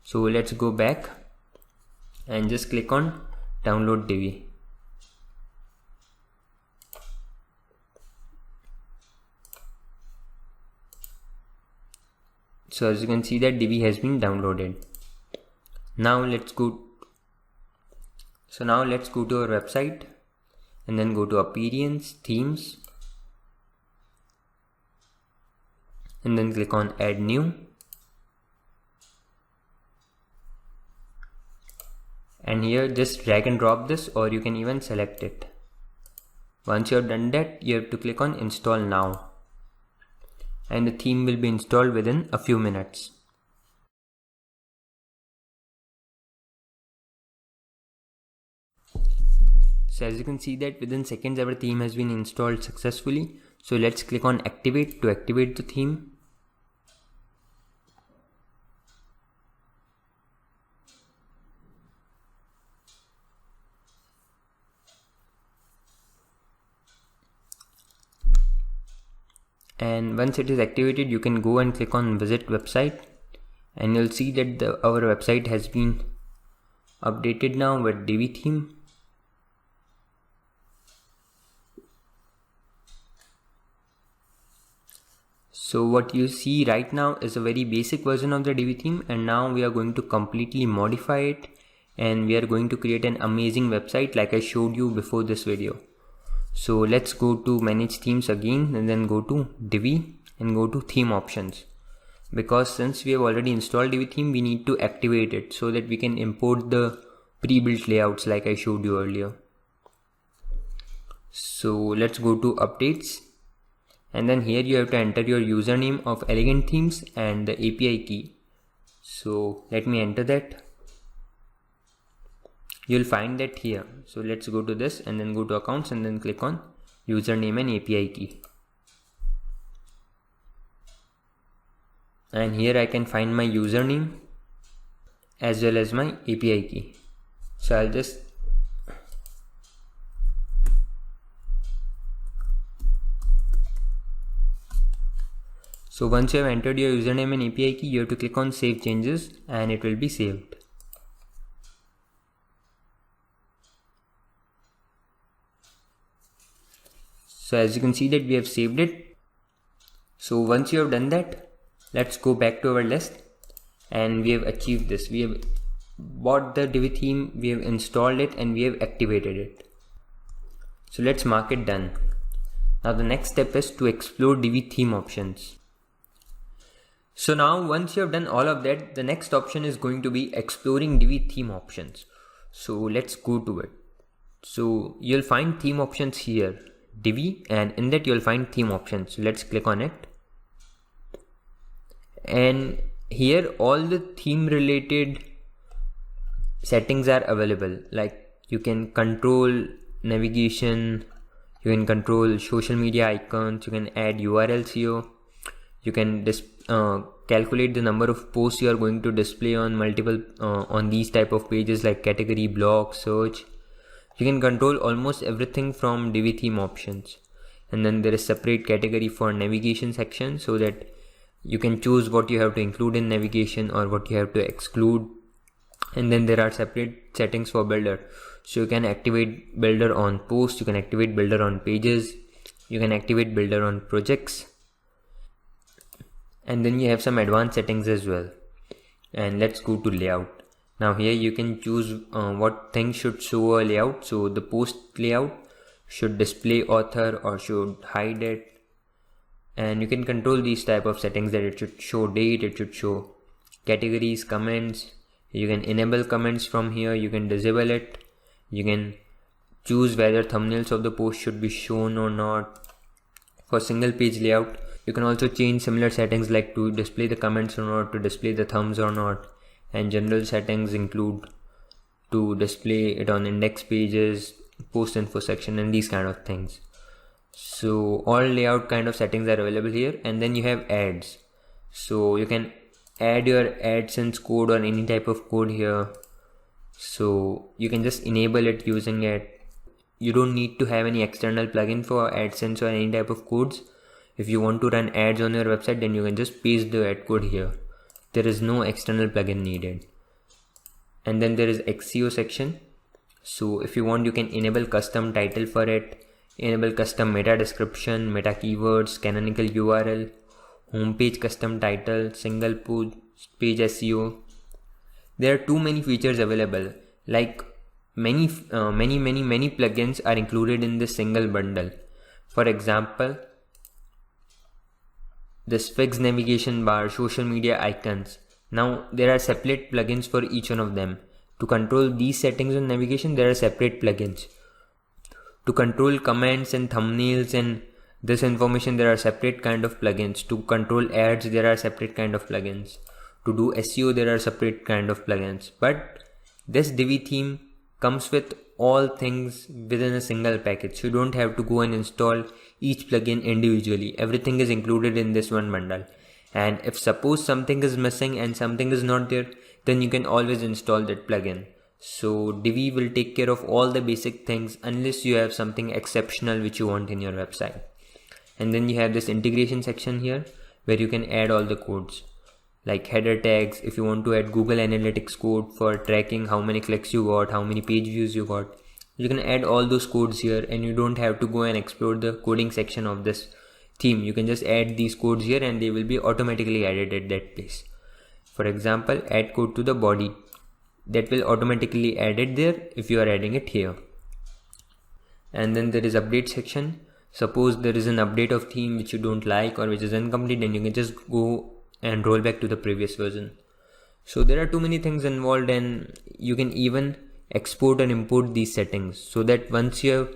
So let's go back and just click on download Divi. So as you can see that Divi has been downloaded. Now let's go to our website, and then go to Appearance, Themes, and then click on Add New. And here just drag and drop this, or you can even select it. Once you have done that, you have to click on Install Now, and the theme will be installed within a few minutes. So as you can see that within seconds our theme has been installed successfully. So let's click on Activate to activate the theme. And once it is activated, you can go and click on Visit Website, and you'll see that our website has been updated now with Divi theme. So what you see right now is a very basic version of the Divi theme, and now we are going to completely modify it, and we are going to create an amazing website like I showed you before this video. So let's go to Manage Themes again, and then go to Divi and go to Theme Options, because since we have already installed Divi theme, we need to activate it so that we can import the pre-built layouts like I showed you earlier. So let's go to Updates, and then here you have to enter your username of Elegant Themes and the API key. So let me enter that. You'll find that here. So let's go to this and then go to Accounts and then click on Username and API key. And here I can find my username as well as my API key. So I'll just So once you have entered your username and API key, you have to click on save changes and it will be saved. So as you can see that we have saved it. So once you have done that, let's go back to our list, and we have achieved this. We have bought the Divi theme, we have installed it, and we have activated it. So let's mark it done. Now the next step is to explore Divi theme options. So now once you have done all of that, the next option is going to be exploring Divi theme options. So let's go to it. So you'll find theme options here, Divi, and in that you'll find theme options. So let's click on it. And here all the theme related settings are available. Like you can control navigation, you can control social media icons, you can add URLs here, you can calculate the number of posts you are going to display on multiple on these type of pages like category, blog, search. You can control almost everything from Divi theme options. And then there is separate category for navigation section, so that you can choose what you have to include in navigation or what you have to exclude. And then there are separate settings for builder. So you can activate builder on posts, you can activate builder on pages, you can activate builder on projects. And then you have some advanced settings as well. And let's go to layout. Now here you can choose what things should show a layout. So the post layout should display author or should hide it. And you can control these type of settings, that it should show date, it should show categories, comments. You can enable comments from here, you can disable it. You can choose whether thumbnails of the post should be shown or not. For single page layout, you can also change similar settings like to display the comments or not, to display the thumbs or not. And general settings include to display it on index pages, post info section, and these kind of things. So all layout kind of settings are available here. And then you have ads. So you can add your AdSense code or any type of code here. So you can just enable it using it. You don't need to have any external plugin for AdSense or any type of codes. If you want to run ads on your website, then you can just paste the ad code here. There is no external plugin needed. And then there is SEO section. So if you want, you can enable custom title for it, enable custom meta description, meta keywords, canonical URL, homepage custom title, single page SEO. There are too many features available. Like many plugins are included in this single bundle. For example, this fixed navigation bar, social media icons. Now there are separate plugins for each one of them. To control these settings on navigation, there are separate plugins. To control comments and thumbnails and this information, there are separate kind of plugins. To control ads, there are separate kind of plugins. To do SEO, there are separate kind of plugins. But this Divi theme comes with all things within a single package. So you don't have to go and install each plugin individually. Everything is included in this one bundle. And if suppose something is missing and something is not there, then you can always install that plugin. So Divi will take care of all the basic things unless you have something exceptional which you want in your website. And then you have this integration section here where you can add all the codes like header tags. If you want to add Google Analytics code for tracking how many clicks you got, how many page views you got, you can add all those codes here, and you don't have to go and explore the coding section of this theme. You can just add these codes here and they will be automatically added at that place. For example, add code to the body. That will automatically add it there if you are adding it here. And then there is update section. Suppose there is an update of theme which you don't like or which is incomplete, then you can just go and roll back to the previous version. So there are too many things involved, and you can even export and import these settings, so that once you have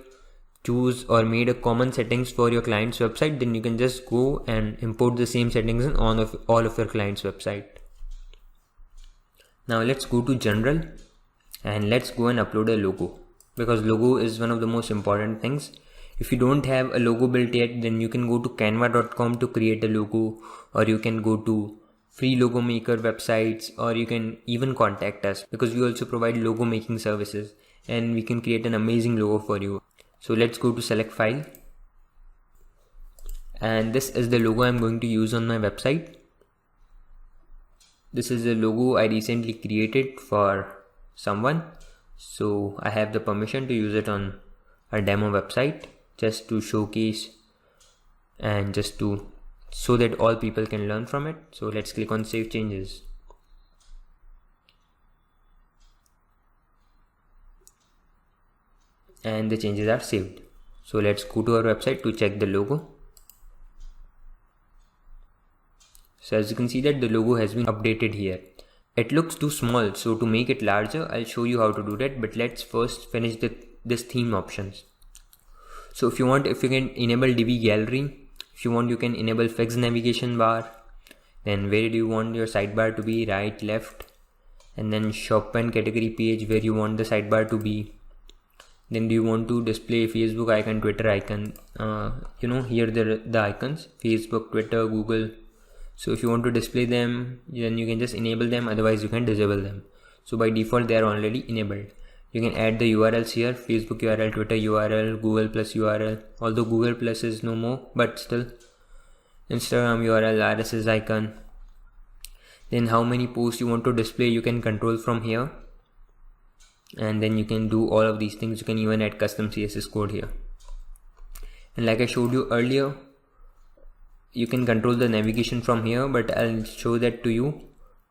choose or made a common settings for your client's website, then you can just go and import the same settings in all of your client's website. Now let's go to general and let's go and upload a logo, because logo is one of the most important things. If you don't have a logo built yet, then you can go to canva.com to create a logo, or you can go to free logo maker websites, or you can even contact us, because we also provide logo making services and we can create an amazing logo for you. So let's go to select file and this is the logo I'm going to use on my website. This is the logo I recently created for someone, so I have the permission to use it on a demo website just to showcase and just to so that all people can learn from it. So let's click on save changes. And the changes are saved. So let's go to our website to check the logo. So as you can see that the logo has been updated here. It looks too small, so to make it larger, I'll show you how to do that, but let's first finish this theme options. So if you want, if you can enable Divi gallery, if you want, you can enable fixed navigation bar. Then where do you want your sidebar to be? Right, left, and then shop and category page where you want the sidebar to be. Then do you want to display Facebook icon, Twitter icon? Here the icons: Facebook, Twitter, Google. So if you want to display them, then you can just enable them, otherwise you can disable them. So by default they are already enabled. You can add the URLs here: Facebook URL, Twitter URL, Google Plus URL, although Google Plus is no more, but still. Instagram URL, RSS icon. Then how many posts you want to display, you can control from here. And then you can do all of these things. You can even add custom CSS code here. And like I showed you earlier, you can control the navigation from here, but I'll show that to you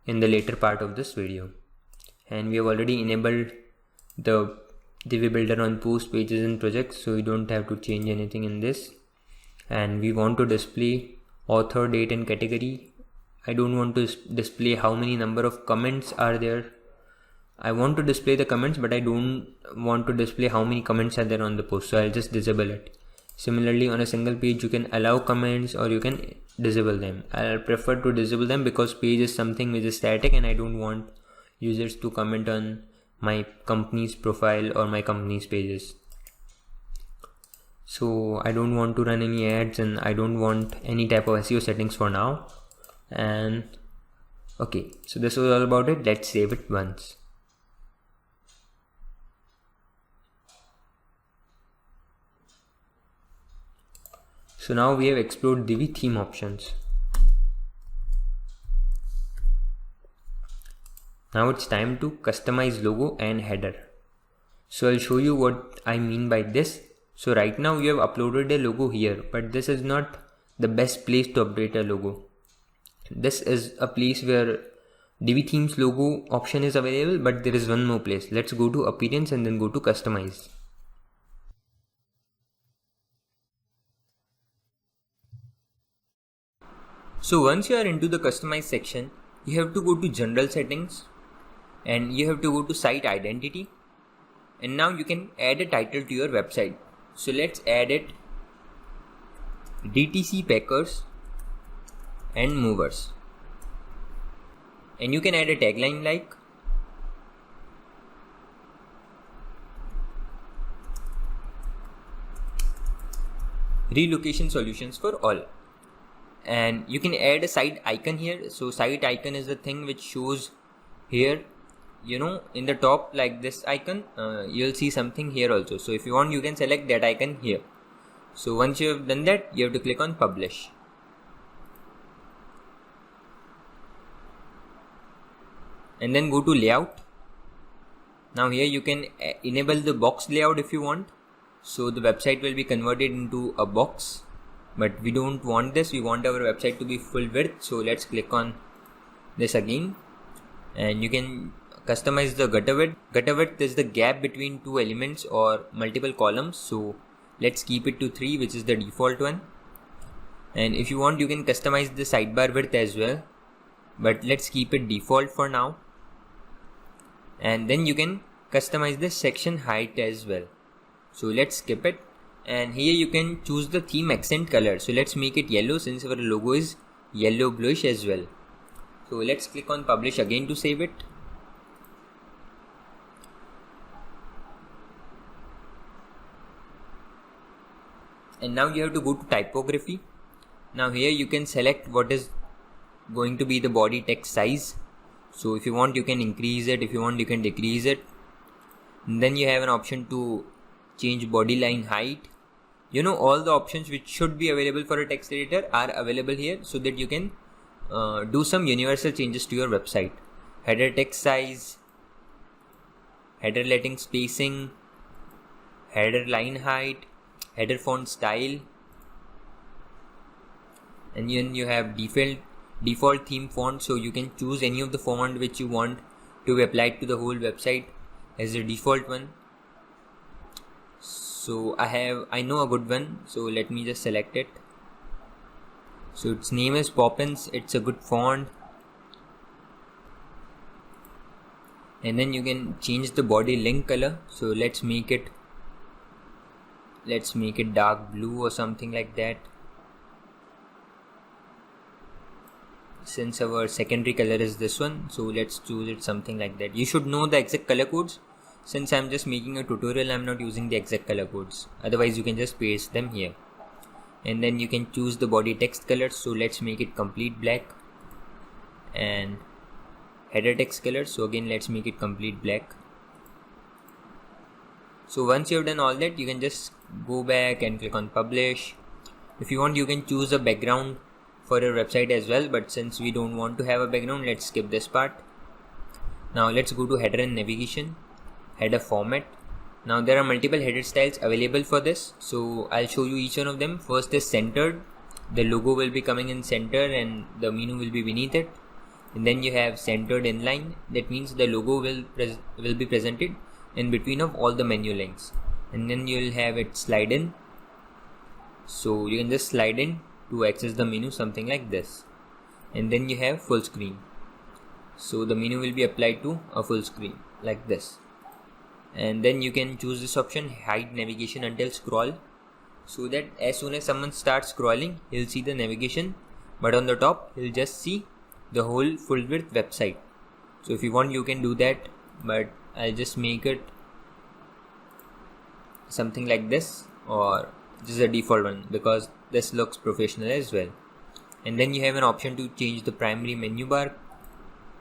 in the later part of this video. And we have already enabled the Divi builder on post, pages and projects, so you don't have to change anything in this. And we want to display author, date and category. I don't want to display how many number of comments are there. I want to display the comments, but I don't want to display how many comments are there on the post, so I'll just disable it. Similarly, on a single page you can allow comments or you can disable them. I'll prefer to disable them because page is something which is static and I don't want users to comment on my company's profile or my company's pages. So I don't want to run any ads and I don't want any type of SEO settings for now. And okay, so this was all about it. Let's save it once. So now we have explored Divi theme options. Now it's time to customize logo and header. So I'll show you what I mean by this. So right now you have uploaded a logo here, but this is not the best place to update a logo. This is a place where Divi themes logo option is available, but there is one more place. Let's go to appearance and then go to customize. So once you are into the customize section, you have to go to general settings and you have to go to site identity, and now you can add a title to your website. So let's add it DTC Packers and Movers, and you can add a tagline like relocation solutions for all. And you can add a site icon here. So site icon is the thing which shows here, in the top, like this icon. You'll see something here also. So if you want, you can select that icon here. So once you have done that, you have to click on publish. And then go to layout. Now here you can enable the box layout if you want. So the website will be converted into a box. But we don't want this, we want our website to be full width. So let's click on this again, and you can customize the gutter width. Gutter width is the gap between two elements or multiple columns. So let's keep it to 3, which is the default one. And if you want, you can customize the sidebar width as well, but let's keep it default for now. And then you can customize the section height as well. So let's skip it. And here you can choose the theme accent color. So let's make it yellow since our logo is yellow bluish as well. So let's click on publish again to save it. And now you have to go to typography. Now here you can select what is going to be the body text size. So if you want, you can increase it. If you want, you can decrease it. And then you have an option to change body line height. all the options which should be available for a text editor are available here, so that you can do some universal changes to your website. Header text size, header letting spacing, header line height, header font style, and then you have default theme font, so you can choose any of the font which you want to be applied to the whole website as a default one. So I know a good one, so let me just select it. So its name is Poppins. It's a good font. And then you can change the body link color. So let's make it dark blue or something like that. Since our secondary color is this one, so let's choose it something like that. You should know the exact color codes. Since I'm just making a tutorial, I'm not using the exact color codes. Otherwise you can just paste them here. And then you can choose the body text color. So let's make it complete black. And header text color, so again let's make it complete black. So once you've done all that, you can just go back and click on publish. If you want, you can choose a background for your website as well, but since we don't want to have a background, let's skip this part. Now let's go to header and navigation, header format. Now there are multiple header styles available for this, so I'll show you each one of them. First is centered. The logo will be coming in center and the menu will be beneath it. And then you have centered inline. That means the logo will be presented in between of all the menu links. And then you'll have it slide in. So you can just slide in to access the menu, something like this. And then you have full screen. So the menu will be applied to a full screen like this. And then you can choose this option, hide navigation until scroll, so that as soon as someone starts scrolling, he'll see the navigation, but on the top he'll just see the whole full width website. So if you want, you can do that, but I'll just make it something like this, or this is a default one because this looks professional as well. And then you have an option to change the primary menu bar.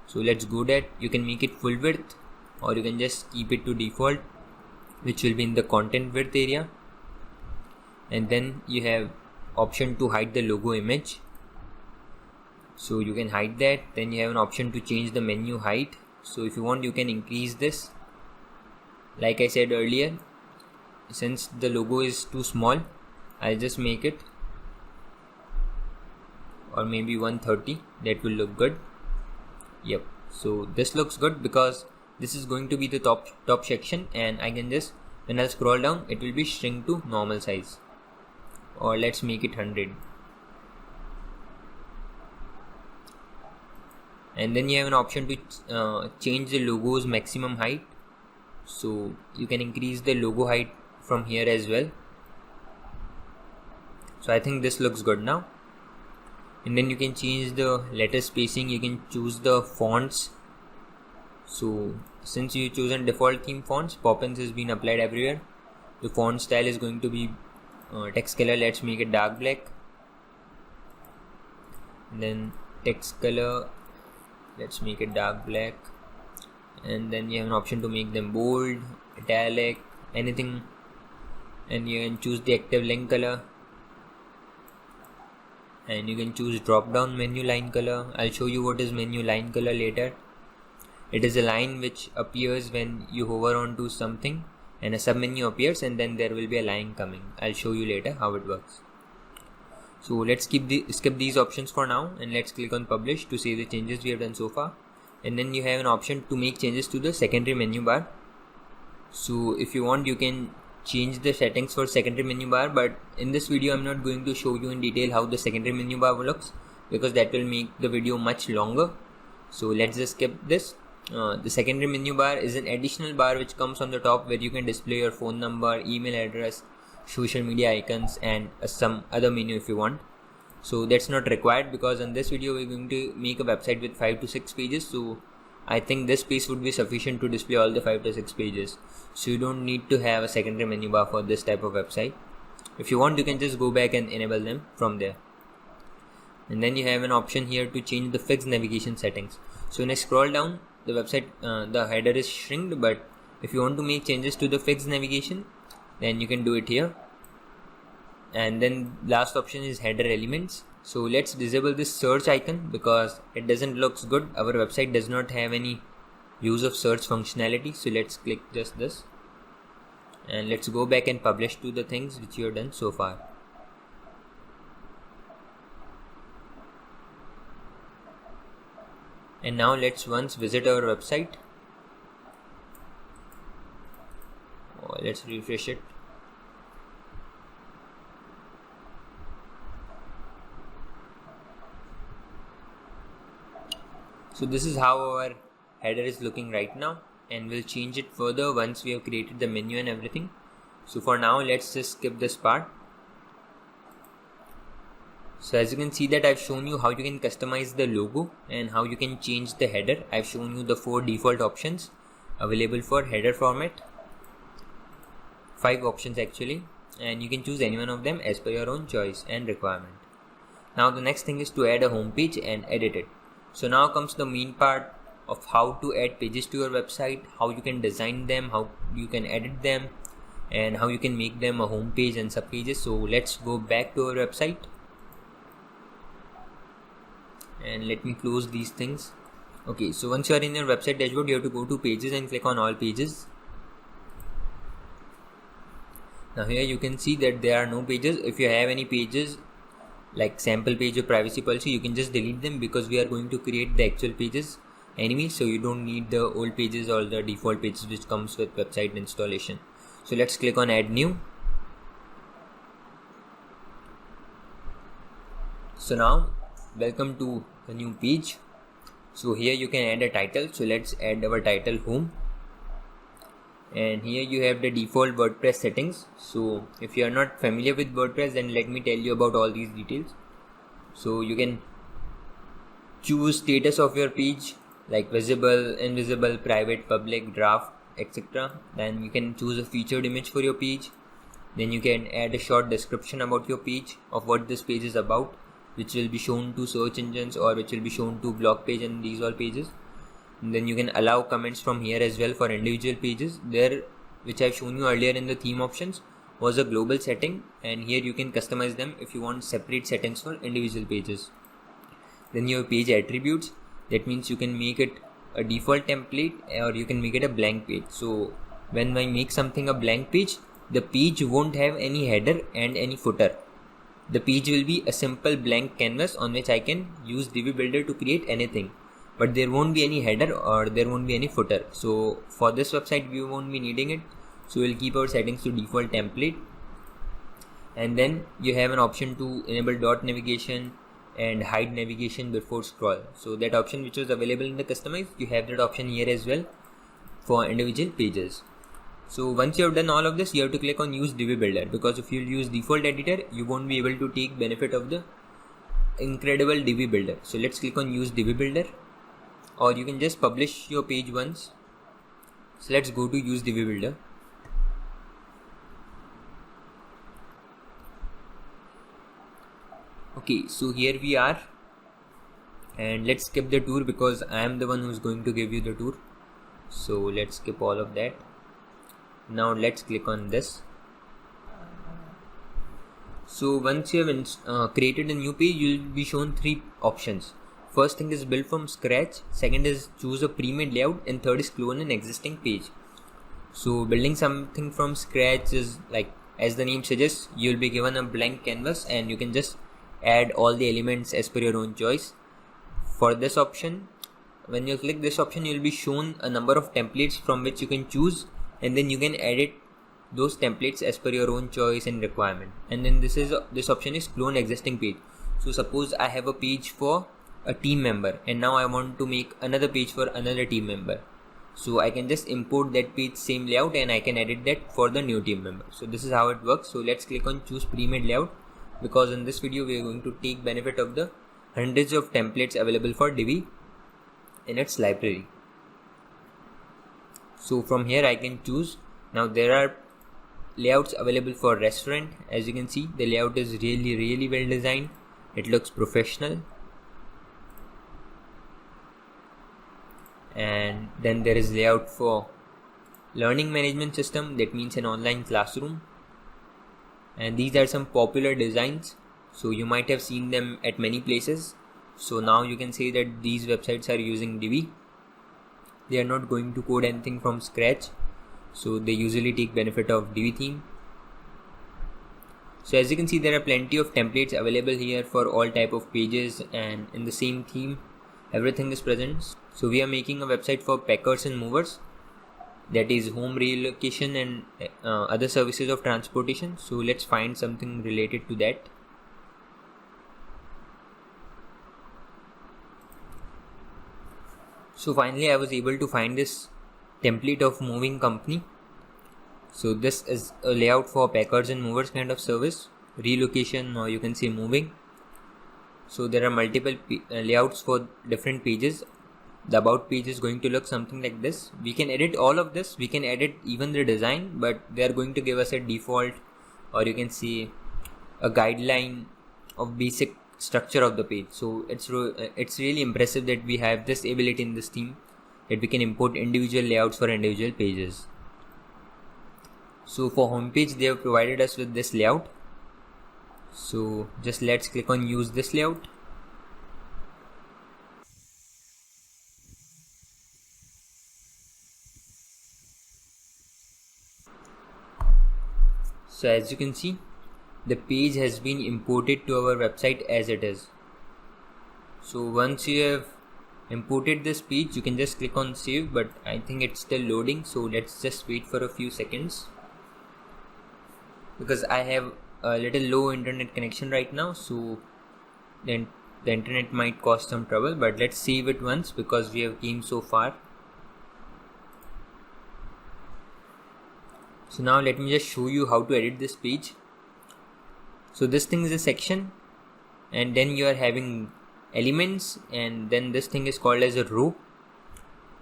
So let's go that. You can make it full width, or you can just keep it to default, which will be in the content width area. And then you have option to hide the logo image, so you can hide that. Then you have an option to change the menu height. So if you want, you can increase this. Like I said earlier, since the logo is too small, I'll just make it, or maybe 130. That will look good. Yep, so this looks good because this is going to be the top section, and I can just, when I'll scroll down, it will be shrink to normal size, or let's make it 100. And then you have an option to change the logo's maximum height, so you can increase the logo height from here as well. So I think this looks good now. And then you can change the letter spacing. You can choose the fonts. So since you chosen default theme fonts, Poppins has been applied everywhere. The font style is going to be text color. Let's make it dark black. And then text color, let's make it dark black. And then you have an option to make them bold, italic, anything. And you can choose the active link color. And you can choose drop down menu line color. I'll show you what is menu line color later. It is a line which appears when you hover onto something and a submenu appears, and then there will be a line coming. I'll show you later how it works. So let's skip these options for now, and let's click on publish to see the changes we have done so far. And then you have an option to make changes to the secondary menu bar. So if you want, you can change the settings for secondary menu bar, but in this video I'm not going to show you in detail how the secondary menu bar looks, because that will make the video much longer. So let's just skip this. The secondary menu bar is an additional bar which comes on the top, where you can display your phone number, email address, social media icons, and some other menu if you want. So that's not required, because in this video we're going to make a website with 5 to 6 pages. So I think this space would be sufficient to display all the 5 to 6 pages. So you don't need to have a secondary menu bar for this type of website. If you want, you can just go back and enable them from there. And then you have an option here to change the fixed navigation settings. So when I scroll down, the website, the header is shrinked, but if you want to make changes to the fixed navigation, then you can do it here. And then last option is header elements. So let's disable this search icon because it doesn't look good. Our website does not have any use of search functionality. So let's click just this, and let's go back and publish to the things which you have done so far. And now let's once visit our website. Let's refresh it. So this is how our header is looking right now, and we'll change it further once we have created the menu and everything. So for now, let's just skip this part. So as you can see that I've shown you how you can customize the logo and how you can change the header. I've shown you the 4 default options available for header format. 5 options actually, and you can choose any one of them as per your own choice and requirement. Now the next thing is to add a home page and edit it. So now comes the main part of how to add pages to your website, how you can design them, how you can edit them, and how you can make them a home page and sub pages. So let's go back to our website, and let me close these things. Okay, so once you are in your website dashboard, you have to go to pages and click on all pages. Now here you can see that there are no pages. If you have any pages like sample page or privacy policy, you can just delete them because we are going to create the actual pages anyway, so you don't need the old pages or the default pages which comes with website installation. So let's click on add new. So now welcome to the new page. So here you can add a title. So let's add our title home, and here you have the default WordPress settings. So if you are not familiar with WordPress, then let me tell you about all these details. So you can choose status of your page like visible, invisible, private, public, draft, etc. Then you can choose a featured image for your page. Then you can add a short description about your page, of what this page is about, which will be shown to search engines or which will be shown to blog page and these all pages. And then you can allow comments from here as well for individual pages. There, which I've shown you earlier in the theme options, was a global setting, and here you can customize them if you want separate settings for individual pages. Then your page attributes, that means you can make it a default template or you can make it a blank page. So when I make something a blank page, the page won't have any header and any footer. The page will be a simple blank canvas on which I can use Divi Builder to create anything, but there won't be any header or there won't be any footer. So for this website we won't be needing it, so we'll keep our settings to default template. And then you have an option to enable dot navigation and hide navigation before scroll. So that option which was available in the customize, you have that option here as well for individual pages. So once you have done all of this, you have to click on use Divi Builder, because if you use default editor, you won't be able to take benefit of the incredible Divi Builder. So let's click on use Divi Builder, or you can just publish your page once. So let's go to use Divi Builder. Okay, so here we are, and let's skip the tour because I am the one who's going to give you the tour. So let's skip all of that. Now let's click on this. So once you have created a new page, you will be shown 3 options. First thing is build from scratch, second is choose a pre-made layout, and third is clone an existing page. So building something from scratch is like, as the name suggests, you will be given a blank canvas and you can just add all the elements as per your own choice. For this option, when you click this option, you will be shown a number of templates from which you can choose, and then you can edit those templates as per your own choice and requirement. And then this option is clone existing page. So suppose I have a page for a team member and now I want to make another page for another team member. So I can just import that page same layout and I can edit that for the new team member. So this is how it works. So let's click on choose pre-made layout, because in this video we are going to take benefit of the hundreds of templates available for Divi in its library. So from here I can choose. Now there are layouts available for restaurant. As you can see, the layout is really well designed. It looks professional. And then there is layout for learning management system, that means an online classroom. and these are some popular designs, so you might have seen them at many places. So now you can say that these websites are using Divi. They are not going to code anything from scratch, so they usually take benefit of Divi theme. So as you can see, there are plenty of templates available here for all type of pages, and in the same theme everything is present. So we are making a website for packers and movers, that is home relocation and other services of transportation. So let's find something related to that. So finally I was able to find this template of moving company. So this is a layout for packers and movers kind of service, relocation, or you can say moving. So there are multiple layouts for different pages. The about page is going to look something like this. We can edit all of this, we can edit even the design, but they are going to give us a default, or you can see a guideline of basic structure of the page. So it's really impressive that we have this ability in this theme, that we can import individual layouts for individual pages. So for homepage they have provided us with this layout. So just let's click on use this layout. So as you can see, the page has been imported to our website as it is. So once you have imported this page, you can just click on save, but I think it's still loading, so let's just wait for a few seconds, because I have a little low internet connection right now, so then the internet might cause some trouble, but let's save it once because we have came so far. So now let me just show you how to edit this page. So this thing is a section, and then you are having elements, and then this thing is called as a row.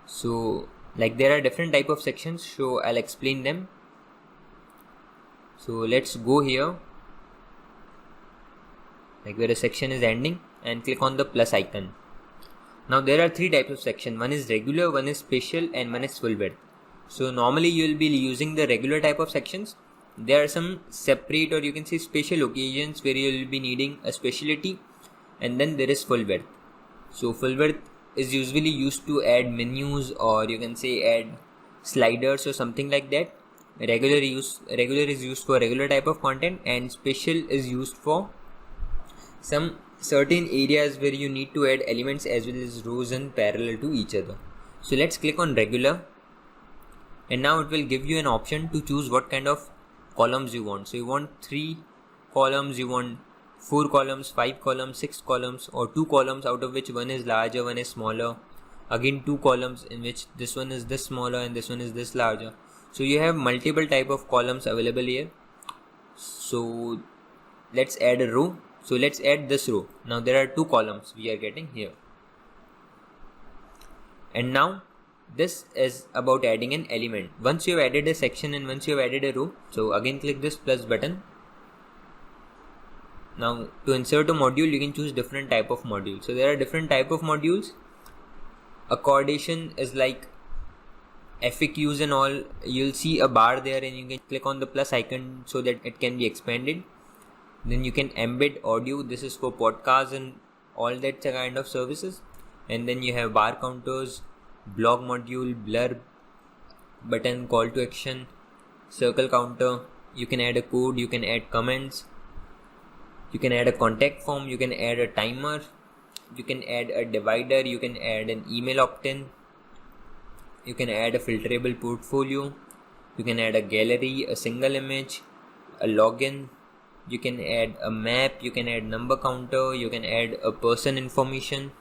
So like there are different type of sections, so I'll explain them. So let's go here, like where a section is ending, and click on the plus icon. Now there are three types of section. One is regular, one is special, and one is full width. So normally you will be using the regular type of sections. There are some separate, or you can say special occasions where you will be needing a specialty, and then there is full width. So full width is usually used to add menus, or you can say add sliders or something like that. Regular is used for regular type of content, and special is used for some certain areas where you need to add elements as well as rows and parallel to each other. So let's click on regular, and now it will give you an option to choose what kind of columns you want. So you want 3 columns, you want 4 columns, 5 columns, 6 columns, or 2 columns out of which one is larger, one is smaller. Again 2 columns in which this one is this smaller and this one is this larger. So you have multiple type of columns available here. So let's add a row. So let's add this row. Now there are 2 columns we are getting here. And now this is about adding an element. Once you have added a section and once you have added a row, so again click this plus button. Now to insert a module, you can choose different type of module. So there are different type of modules. Accommodation is like FAQs and all. You'll see a bar there, and you can click on the plus icon so that it can be expanded. Then you can embed audio. This is for podcasts and all that kind of services. And then you have bar counters, blog module, blurb, button, call to action, circle counter. You can add a code, you can add comments, you can add a contact form, you can add a timer, you can add a divider, you can add an email opt-in, you can add a filterable portfolio, you can add a gallery, a single image, a login, you can add a map, you can add number counter, you can add a person information,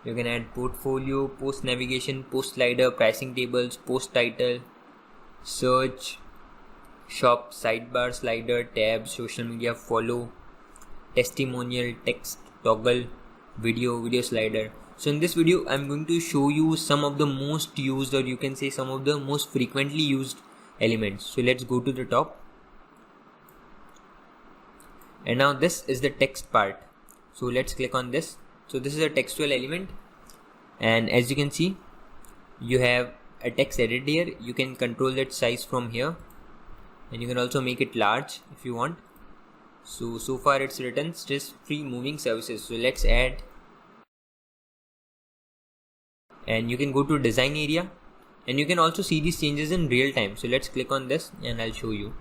you can add portfolio, post navigation, post slider, pricing tables, post title, search, shop, sidebar, slider, tab, social media, follow, testimonial, text, toggle, video slider. So in this video I'm going to show you some of the most used, or you can say some of the most frequently used elements. So let's go to the top. And now this is the text part. So let's click on this. So this is a textual element, and as you can see, you have a text edit here. You can control that size from here. and you can also make it large if you want. So far it's written stress-free moving services. So let's add, and you can go to design area, and you can also see these changes in real time. So let's click on this and I'll show you.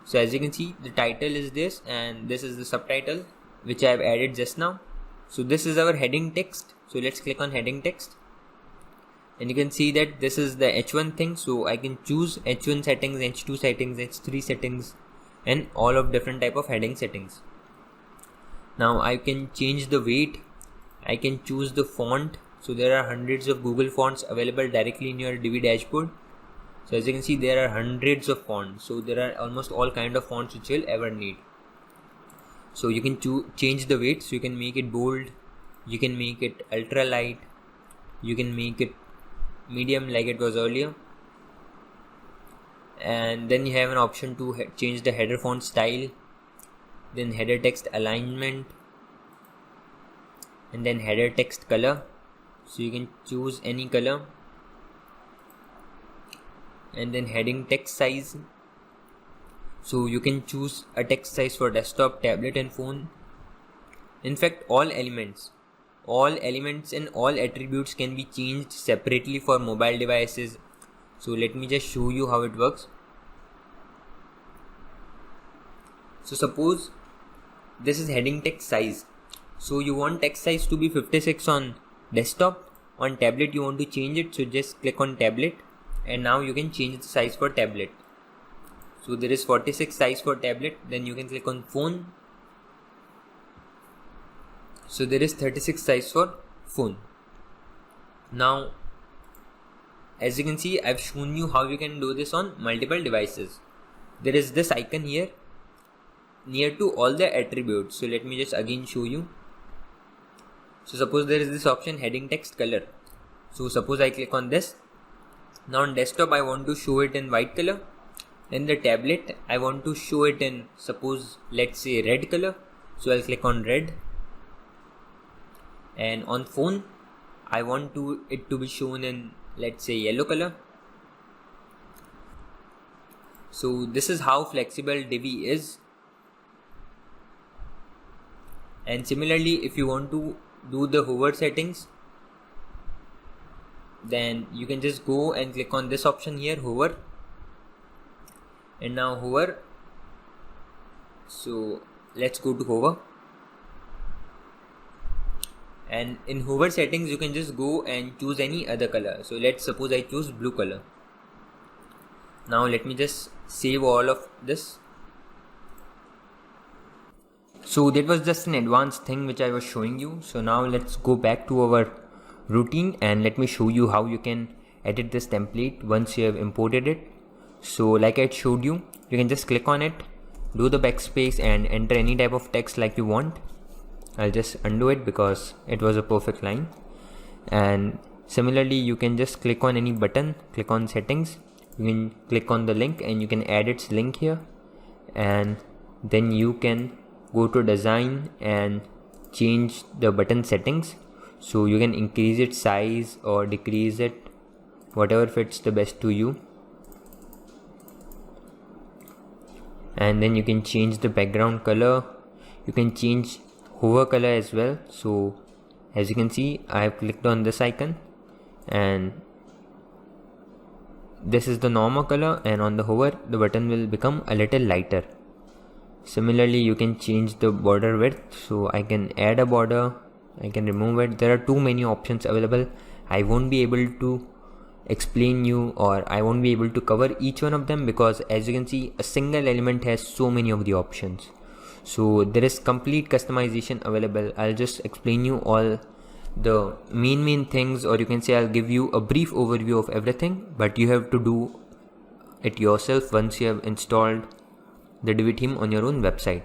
So as you can see, the title is this, and this is the subtitle which I have added just now. So this is our heading text. So let's click on heading text, and you can see that this is the H1 thing. So I can choose H1 settings, H2 settings, H3 settings, and all of different type of heading settings. Now I can change the weight, I can choose the font. So there are hundreds of Google fonts available directly in your Divi dashboard. So as you can see, there are hundreds of fonts. So there are almost all kind of fonts which you'll ever need. So you can change the weight. So you can make it bold, you can make it ultra light, you can make it medium like it was earlier, and then you have an option to change the header font style, then header text alignment, and then header text color. So you can choose any color, and then heading text size. So you can choose a text size for desktop, tablet and phone. In fact, all elements and all attributes can be changed separately for mobile devices. So let me just show you how it works. So suppose this is heading text size. So you want text size to be 56 on desktop. On tablet you want to change it, so just click on tablet, and now you can change the size for tablet. So there is 46 size for tablet. Then you can click on phone. So there is 36 size for phone. Now as you can see, I've shown you how you can do this on multiple devices. There is this icon here near to all the attributes. So let me just again show you. So suppose there is this option heading text color. So suppose I click on this. Now on desktop I want to show it in white color. In the tablet I want to show it in, suppose let's say red color. So I'll click on red. And on phone I want it to be shown in, let's say, yellow color. So this is how flexible Divi is. And similarly, if you want to do the hover settings, then you can just go and click on this option here, hover, and now hover. So let's go to hover, and in hover settings you can just go and choose any other color. So let's suppose I choose blue color. Now let me just save all of this. So that was just an advanced thing which I was showing you. So now let's go back to our routine and let me show you how you can edit this template once you have imported it. So like I showed you, you can just click on it, do the backspace and enter any type of text like you want. I'll just undo it because it was a perfect line. And similarly, you can just click on any button, click on settings, you can click on the link and you can add its link here, and then you can go to design and change the button settings. So you can increase its size or decrease it, whatever fits the best to you. And then you can change the background color, you can change hover color as well. So as you can see, I have clicked on this icon and this is the normal color, and on the hover the button will become a little lighter. Similarly, you can change the border width. So I can add a border, I can remove it. There are too many options available. I won't be able to explain you, or I won't be able to cover each one of them, because as you can see, a single element has so many of the options. So there is complete customization available. I'll just explain you all the main things, or you can say I'll give you a brief overview of everything, but you have to do it yourself once you have installed the Divi theme on your own website.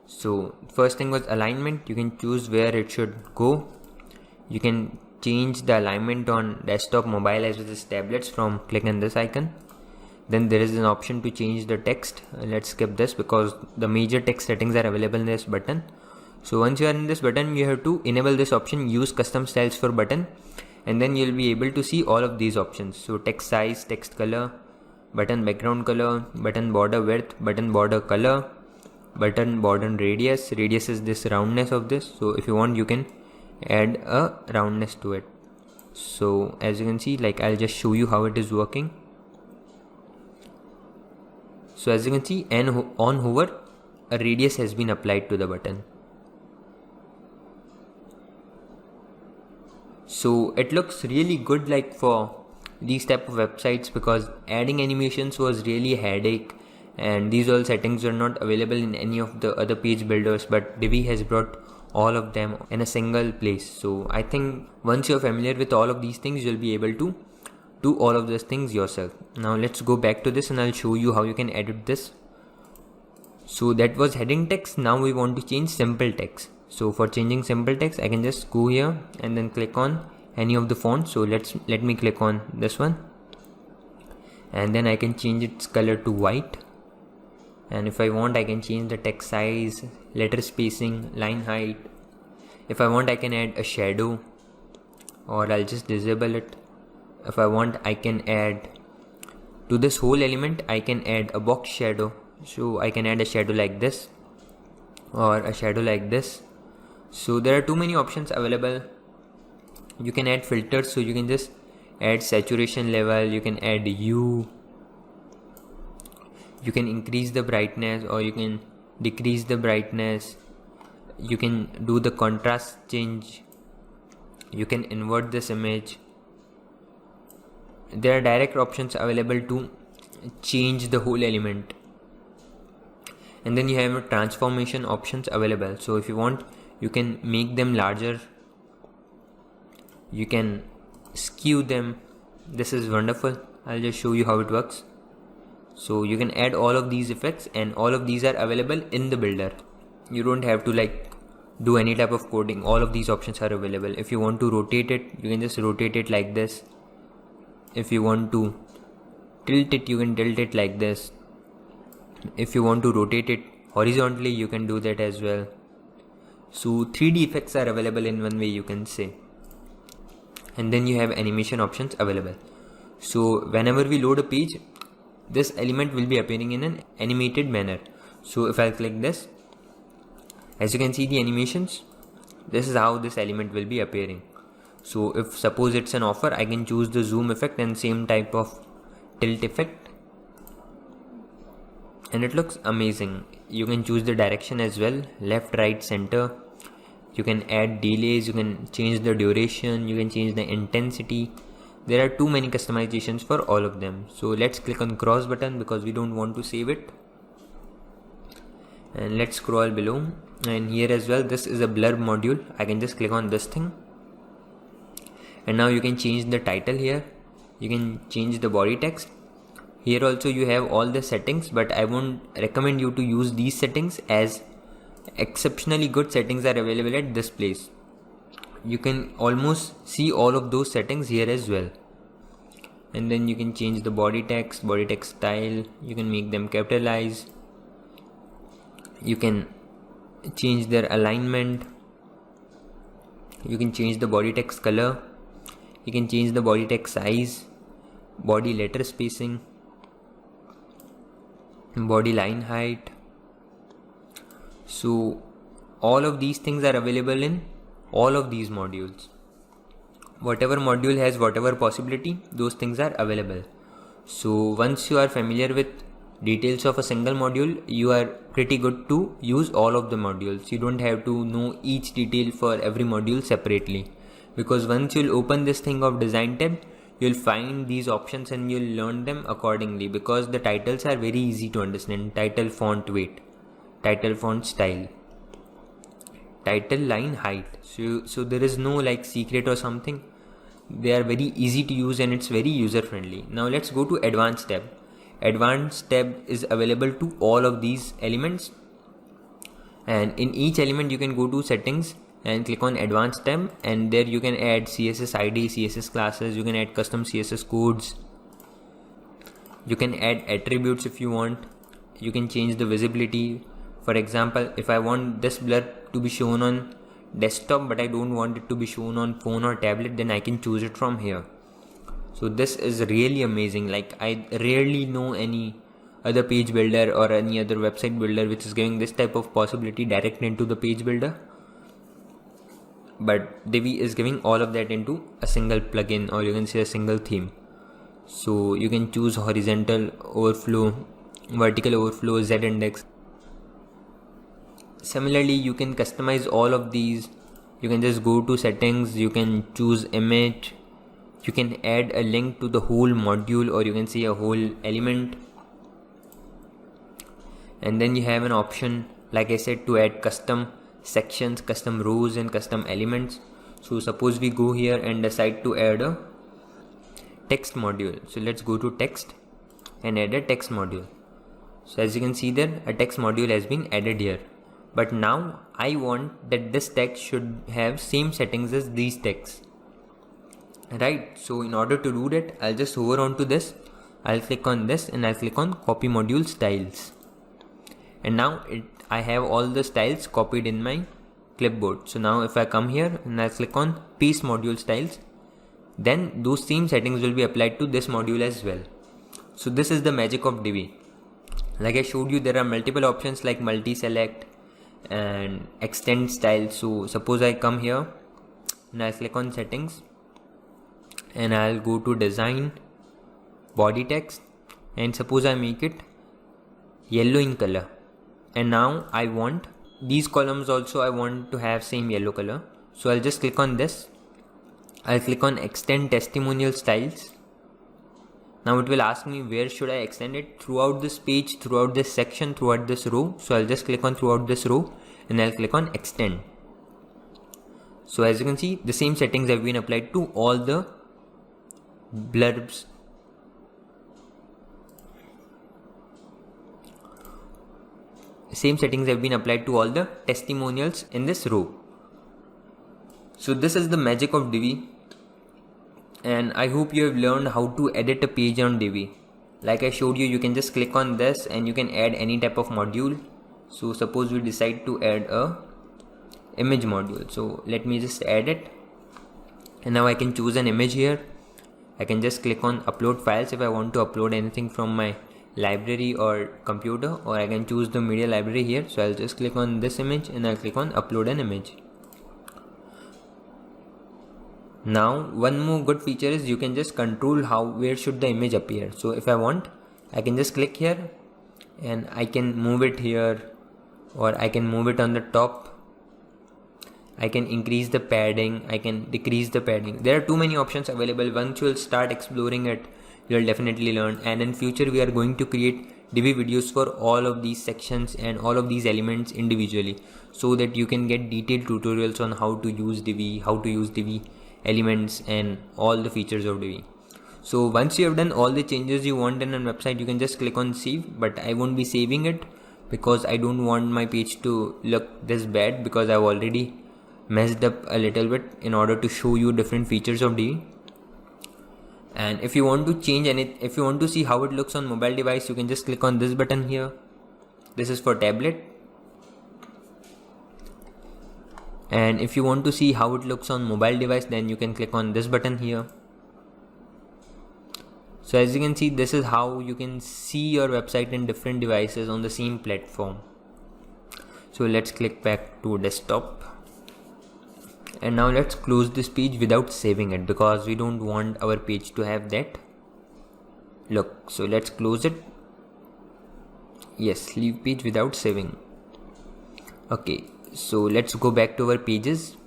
So first thing was alignment. You can choose where it should go. You can change the alignment on desktop, mobile as well as tablets from clicking this icon. Then there is an option to change the text. Let's skip this because the major text settings are available in this button. So once you are in this button, you have to enable this option, use custom styles for button, and then you'll be able to see all of these options. So text size, text color, button background color, button border width, button border color, button border radius. Radius is this roundness of this, so if you want you can add a roundness to it. So as you can see, like I'll just show you how it is working. So as you can see, and on hover, a radius has been applied to the button. So it looks really good like for these type of websites, because adding animations was really a headache, and these all settings are not available in any of the other page builders, but Divi has brought all of them in a single place. So I think once you're familiar with all of these things, you'll be able to do all of these things yourself. Now let's go back to this and I'll show you how you can edit this. So that was heading text. Now we want to change simple text. So for changing simple text, I can just go here and then click on any of the fonts. So let me click on this one, and then I can change its color to white. And if I want, I can change the text size, letter spacing, line height. If I want, I can add a shadow, or I'll just disable it. If I want, I can add to this whole element, I can add a box shadow. So I can add a shadow like this or a shadow like this. So there are too many options available. You can add filters, so you can just add saturation level, you can add hue, you can increase the brightness or you can decrease the brightness, you can do the contrast change, you can invert this image. There are direct options available to change the whole element, and then you have transformation options available. So if you want, you can make them larger, you can skew them. This is wonderful. I'll just show you how it works. So you can add all of these effects, and all of these are available in the builder. You don't have to like do any type of coding. All of these options are available. If you want to rotate it, you can just rotate it like this. If you want to tilt it, you can tilt it like this. If you want to rotate it horizontally, you can do that as well. So 3D effects are available in one way, you can say. And then you have animation options available. So whenever we load a page, this element will be appearing in an animated manner. So if I click this, as you can see the animations, this is how this element will be appearing. So if suppose it's an offer, I can choose the zoom effect and same type of tilt effect, and it looks amazing. You can choose the direction as well, left, right, center. You can add delays, you can change the duration, you can change the intensity. There are too many customizations for all of them. So let's click on cross button because we don't want to save it. And let's scroll below, and here as well, this is a blur module. I can just click on this thing, and now you can change the title here. You can change the body text. Here also you have all the settings, but I won't recommend you to use these settings, as exceptionally good settings are available at this place. You can almost see all of those settings here as well. And then you can change the body text style, you can make them capitalized, you can change their alignment, you can change the body text color, you can change the body text size, body letter spacing, body line height. So all of these things are available in all of these modules. Whatever module has whatever possibility, those things are available. So once you are familiar with details of a single module, you are pretty good to use all of the modules. You don't have to know each detail for every module separately, because once you'll open this thing of design tab, you'll find these options and you'll learn them accordingly, because the titles are very easy to understand. Title font weight, title font style, title line height. So there is no like secret or something. They are very easy to use and it's very user friendly. Now let's go to advanced tab. Advanced tab is available to all of these elements, and in each element you can go to settings and click on advanced tab, and there you can add CSS ID, CSS classes, you can add custom CSS codes, you can add attributes if you want, you can change the visibility. For example, if I want this blur to be shown on desktop but I don't want it to be shown on phone or tablet, then I can choose it from here. So this is really amazing. Like, I rarely know any other page builder or any other website builder which is giving this type of possibility direct into the page builder. But Divi is giving all of that into a single plugin, or you can say a single theme. So you can choose horizontal overflow, vertical overflow, Z index. Similarly, you can customize all of these. You can just go to settings, you can choose image, you can add a link to the whole module, or you can see a whole element. And then you have an option, like I said, to add custom sections, custom rows and custom elements. So suppose we go here and decide to add a text module. So let's go to text and add a text module. So as you can see there, a text module has been added here. But now I want that this text should have same settings as these texts, right? So in order to do that, I'll just hover onto this, I'll click on this and I'll click on copy module styles. And now I have all the styles copied in my clipboard. So now if I come here and I click on paste module styles, then those same settings will be applied to this module as well. So this is the magic of Divi. Like I showed you, there are multiple options like multi-select and extend style. So suppose I come here and I click on settings and I'll go to design, body text, and suppose I make it yellow in color. And now I want these columns also, I want to have same yellow color. So I'll just click on this. I'll click on extend testimonial styles. Now it will ask me where should I extend it, throughout this page, throughout this section, throughout this row. So I'll just click on throughout this row and I'll click on extend. So as you can see, the same settings have been applied to all the blurbs. Same settings have been applied to all the testimonials in this row. So this is the magic of Divi. And I hope you have learned how to edit a page on Divi. Like I showed you, you can just click on this and you can add any type of module. So suppose we decide to add a image module. So let me just add it. And now I can choose an image here. I can just click on upload files if I want to upload anything from my library or computer, or I can choose the media library here. So I'll just click on this image and I'll click on upload an image. Now one more good feature is you can just control where should the image appear. So if I want, I can just click here and I can move it here, or I can move it on the top. I can increase the padding, I can decrease the padding. There are too many options available. Once you will start exploring it, you'll definitely learn. And in future we are going to create Divi videos for all of these sections and all of these elements individually, so that you can get detailed tutorials on how to use Divi, how to use Divi elements and all the features of Divi. So once you have done all the changes you want in a website, you can just click on save. But I won't be saving it because I don't want my page to look this bad, because I've already messed up a little bit in order to show you different features of Divi. And if you want to change if you want to see how it looks on mobile device, you can just click on this button here. This is for tablet. And if you want to see how it looks on mobile device, then you can click on this button here. So as you can see, this is how you can see your website in different devices on the same platform. So let's click back to desktop. And now let's close this page without saving it, because we don't want our page to have that look. So let's close it. Yes, leave page without saving. Okay, so let's go back to our pages.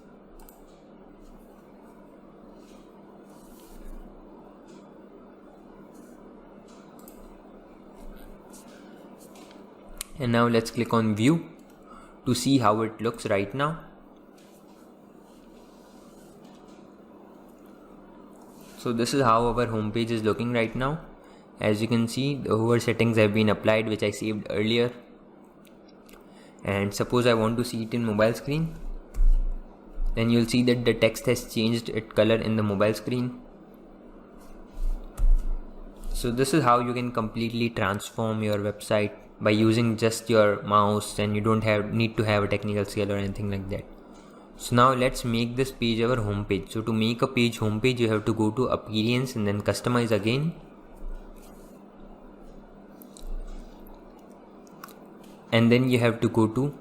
And now let's click on view to see how it looks right now. So this is how our home page is looking right now. As you can see, the hover settings have been applied, which I saved earlier. And suppose I want to see it in mobile screen, then you'll see that the text has changed its color in the mobile screen. So this is how you can completely transform your website by using just your mouse, and you don't need to have a technical skill or anything like that. So now let's make this page our home page. So to make a page home page, you have to go to appearance and then customize again. And then you have to go to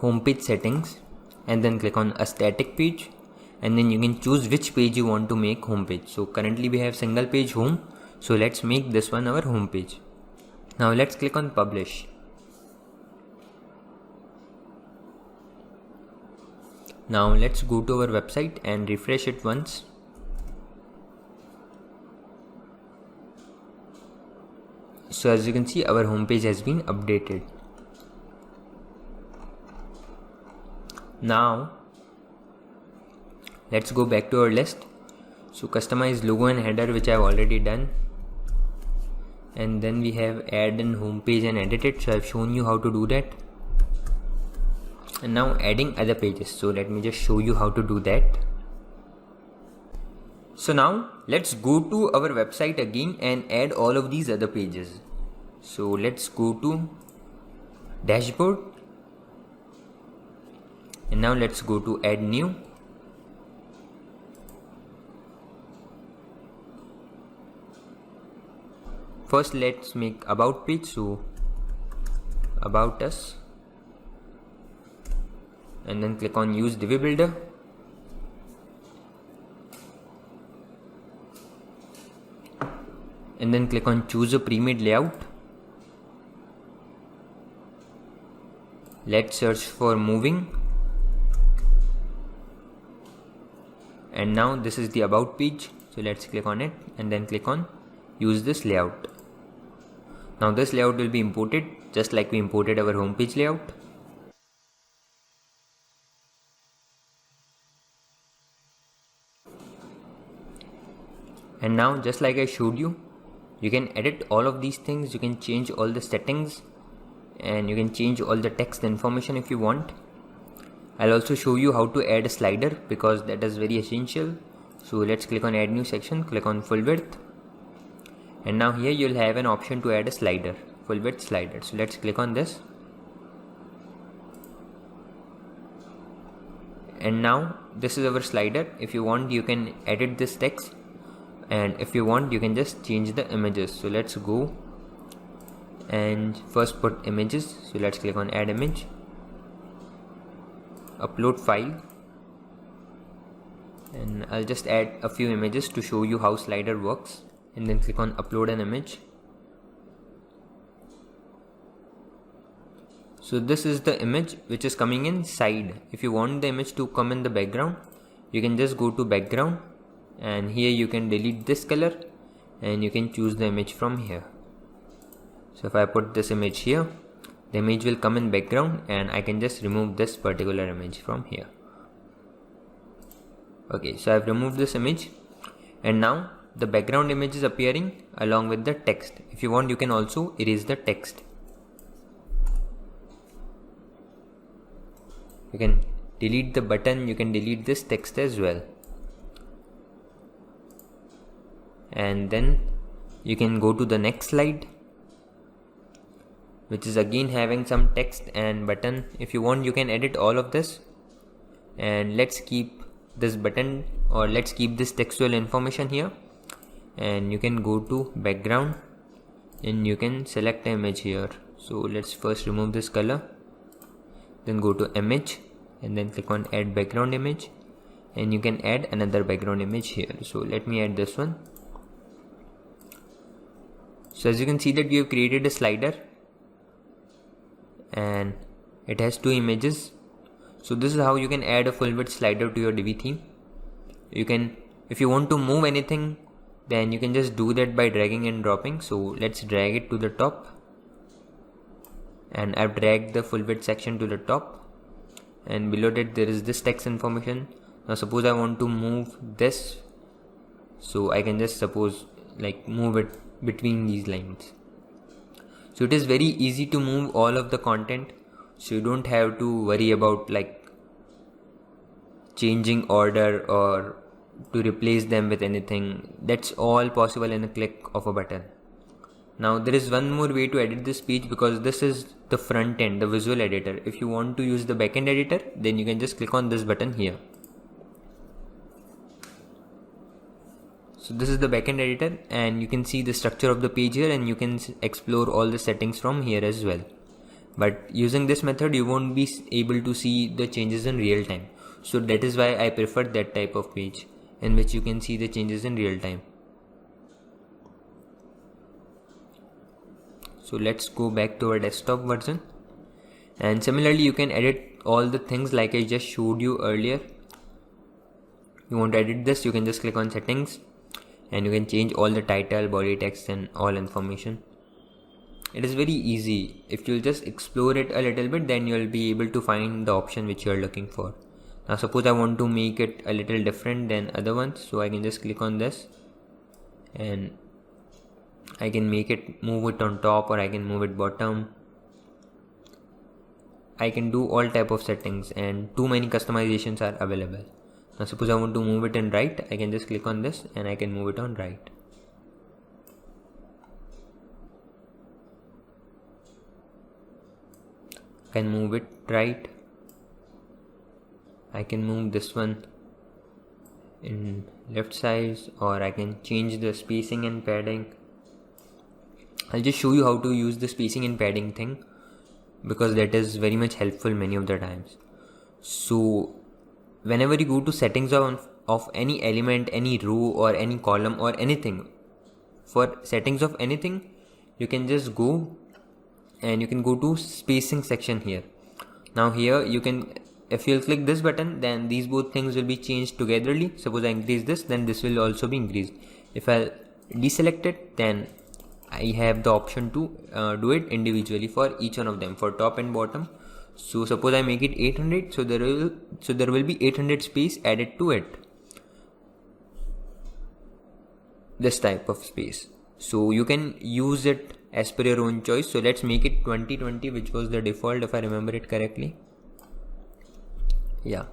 home page settings and then click on a static page, and then you can choose which page you want to make home page. So currently we have single page home, so let's make this one our home page. Now let's click on publish. Now let's go to our website and refresh it once. So as you can see, our homepage has been updated. Now let's go back to our list. So customize logo and header, which I have already done. And then we have add in homepage and edit it. So I have shown you how to do that. And now adding other pages. So let me just show you how to do that. So now let's go to our website again and add all of these other pages. So let's go to dashboard. And now let's go to add new. First let's make about page. So about us. And then click on use Divi builder. And then click on choose a pre-made layout. Let's search for moving. And now this is the about page. So let's click on it and then click on use this layout. Now this layout will be imported just like we imported our home page layout. And now just like I showed you, you can edit all of these things. You can change all the settings and you can change all the text information if you want. I'll also show you how to add a slider because that is very essential. So let's click on add new section, click on full width. And now here you'll have an option to add a slider, full width slider. So let's click on this. And now this is our slider. If you want, you can edit this text. And if you want, you can just change the images. So let's go and first put images. So let's click on add image, upload file, and I'll just add a few images to show you how slider works. And then click on upload an image. So this is the image which is coming inside. If you want the image to come in the background, you can just go to background. And here you can delete this color and you can choose the image from here. So if I put this image here, the image will come in background and I can just remove this particular image from here. Okay, so I've removed this image and now the background image is appearing along with the text. If you want, you can also erase the text. You can delete the button, you can delete this text as well. And then you can go to the next slide, which is again having some text and button. If you want, you can edit all of this, and let's keep this button or let's keep this textual information here. And you can go to background and you can select the image here. So let's first remove this color, then go to image and then click on add background image, and you can add another background image here. So let me add this one. So as you can see that we have created a slider and it has two images. So this is how you can add a full width slider to your Divi theme. You can, if you want to move anything, then you can just do that by dragging and dropping. So let's drag it to the top, and I've dragged the full width section to the top, and below that there is this text information. Now suppose I want to move this, so I can just suppose like move it between these lines. So it is very easy to move all of the content, so you don't have to worry about like changing order or to replace them with anything. That's all possible in a click of a button. Now there is one more way to edit this page, because this is the front end, the visual editor. If you want to use the backend editor, then you can just click on this button here. So this is the backend editor, and you can see the structure of the page here, and you can explore all the settings from here as well. But using this method, you won't be able to see the changes in real time. So that is why I prefer that type of page in which you can see the changes in real time. So let's go back to our desktop version. And similarly, you can edit all the things like I just showed you earlier. You want to edit this, you can just click on settings, and you can change all the title, body text, and all information. It is very easy. If you'll just explore it a little bit, then you'll be able to find the option which you're looking for. Now suppose I want to make it a little different than other ones, so I can just click on this, and I can move it on top, or I can move it bottom. I can do all type of settings, and too many customizations are available. Now suppose I want to move it in right, I can just click on this and I can move it on right. I can move it right. I can move this one in left side, or I can change the spacing and padding. I'll just show you how to use the spacing and padding thing, because that is very much helpful many of the times. So whenever you go to settings of any element, any row or any column or anything, for settings of anything, you can just go and you can go to spacing section here. Now here you can, if you'll click this button, then these both things will be changed togetherly. Suppose I increase this, then this will also be increased. If I deselect it, then I have the option to do it individually for each one of them, for top and bottom. So suppose I make it 800, so there will be 800 space added to it, this type of space. So you can use it as per your own choice. So let's make it 2020, which was the default if I remember it correctly. Yeah,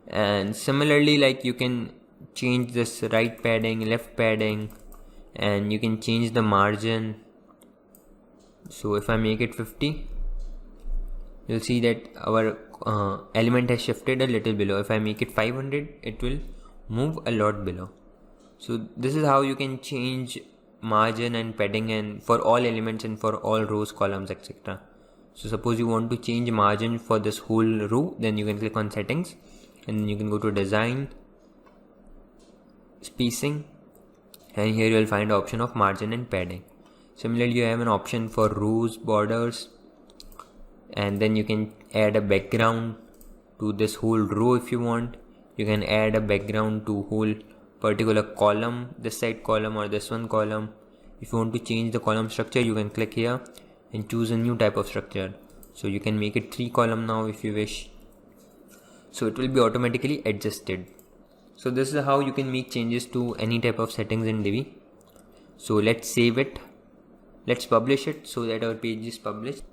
and similarly, like, you can change this right padding, left padding, and you can change the margin. So if I make it 50, you'll see that our element has shifted a little below. If I make it 500, it will move a lot below. So this is how you can change margin and padding, and for all elements and for all rows, columns, etc. So suppose you want to change margin for this whole row, then you can click on settings, and then you can go to design, spacing, and here you will find the option of margin and padding. Similarly, you have an option for rows, borders, and then you can add a background to this whole row if you want. You can add a background to whole particular column, this side column or this one column. If you want to change the column structure, you can click here and choose a new type of structure. So you can make it 3 column now if you wish. So it will be automatically adjusted. So this is how you can make changes to any type of settings in Divi. So let's save it. Let's publish it so that our page is published.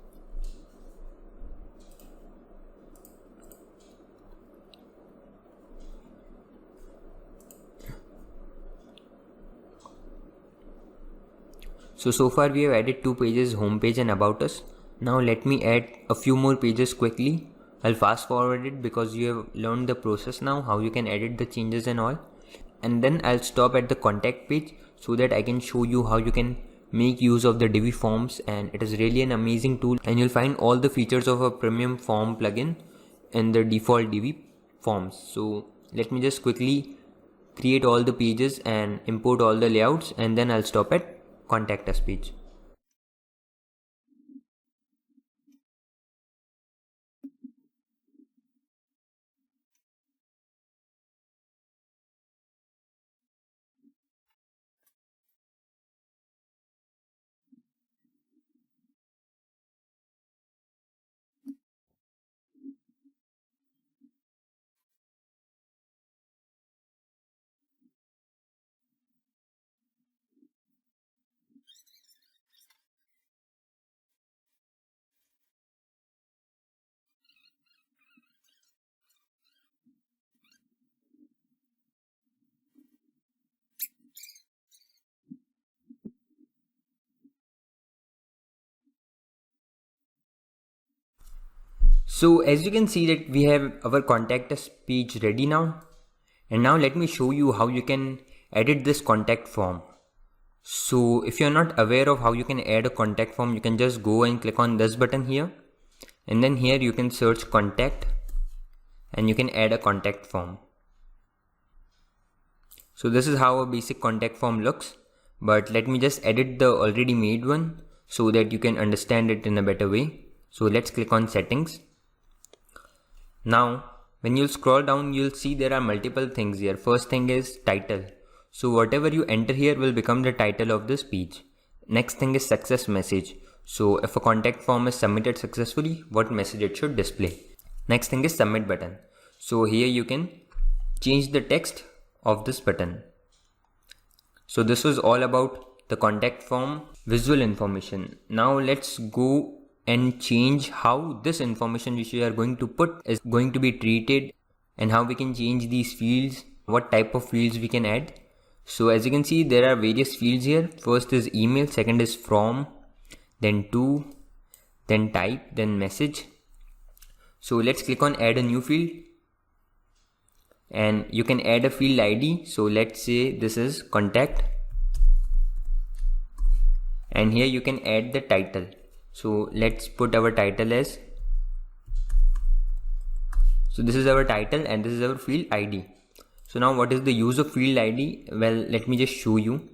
So far we have added 2 pages, homepage and about us. Now let me add a few more pages quickly. I'll fast forward it because you have learned the process now, how you can edit the changes and all. And then I'll stop at the contact page so that I can show you how you can make use of the Divi forms, and it is really an amazing tool, and you'll find all the features of a premium form plugin in the default Divi forms. So let me just quickly create all the pages and import all the layouts, and then I'll stop at contact us page. So as you can see that we have our contact us page ready now. And now let me show you how you can edit this contact form. So if you're not aware of how you can add a contact form, you can just go and click on this button here. And then here you can search contact and you can add a contact form. So this is how a basic contact form looks. But let me just edit the already made one so that you can understand it in a better way. So let's click on settings. Now when you'll scroll down, you'll see there are multiple things here. First thing is title. So whatever you enter here will become the title of this page. Next thing is success message. So if a contact form is submitted successfully, what message it should display. Next thing is submit button. So here you can change the text of this button. So this was all about the contact form visual information. Now let's go and change how this information which we are going to put is going to be treated and how we can change these fields, what type of fields we can add. So as you can see, there are various fields here. First is email, second is from, then to, then type, then message. So let's click on add a new field and you can add a field ID. So let's say this is contact and here you can add the title. So let's put our title as, so this is our title and this is our field ID. So now what is the use of field ID? Well, let me just show you.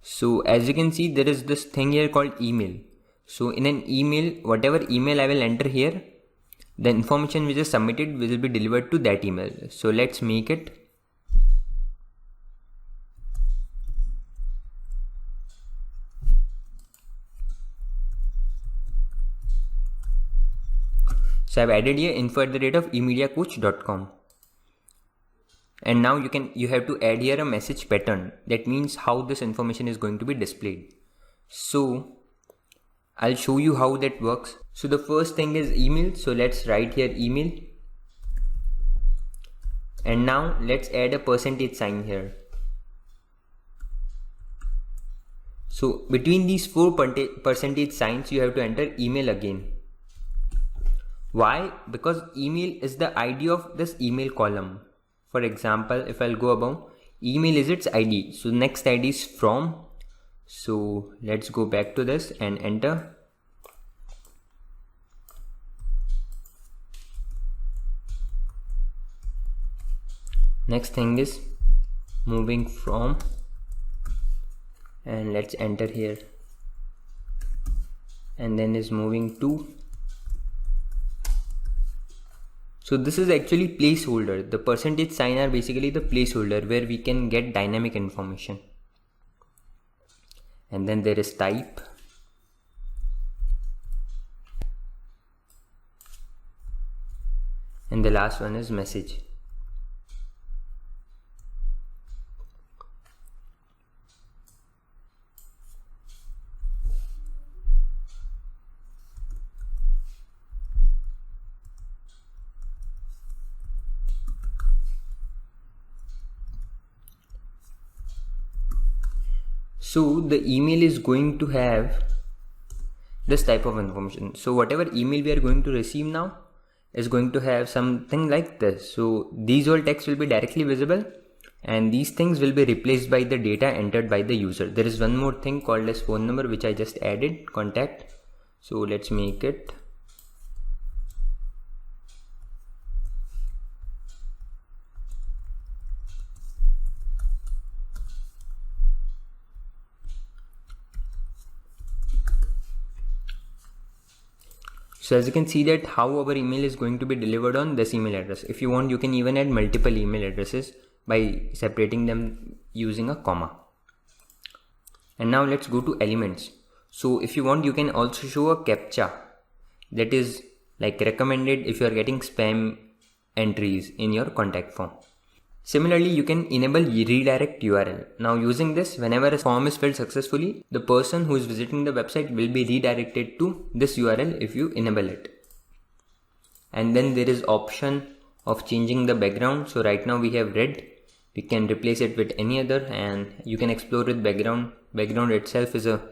So as you can see, there is this thing here called email. So in an email, whatever email I will enter here, the information which is submitted will be delivered to that email. So let's make it. So I've added here info@eMediaCoach.com. And now you have to add here a message pattern. That means how this information is going to be displayed. So I'll show you how that works. So the first thing is email. So let's write here email. And now let's add a percentage sign here. So between these 4 percentage signs, you have to enter email again. Why? Because email is the ID of this email column. For example, if I'll go above, email is its ID. So next ID is from. So let's go back to this and enter. Next thing is moving from and let's enter here. And then is moving to. So this is actually placeholder. The percentage sign are basically the placeholder where we can get dynamic information. And then there is type. And the last one is message. So the email is going to have this type of information. So whatever email we are going to receive now is going to have something like this. So these all text will be directly visible and these things will be replaced by the data entered by the user. There is one more thing called as phone number which I just added, contact. So let's make it. So as you can see that how our email is going to be delivered on this email address. If you want, you can even add multiple email addresses by separating them using a comma. And now let's go to elements. So if you want, you can also show a captcha that is like recommended if you are getting spam entries in your contact form. Similarly, you can enable redirect URL. Now using this, whenever a form is filled successfully, the person who is visiting the website will be redirected to this URL if you enable it. And then there is option of changing the background. So right now we have red. We can replace it with any other and you can explore with background. Background itself is a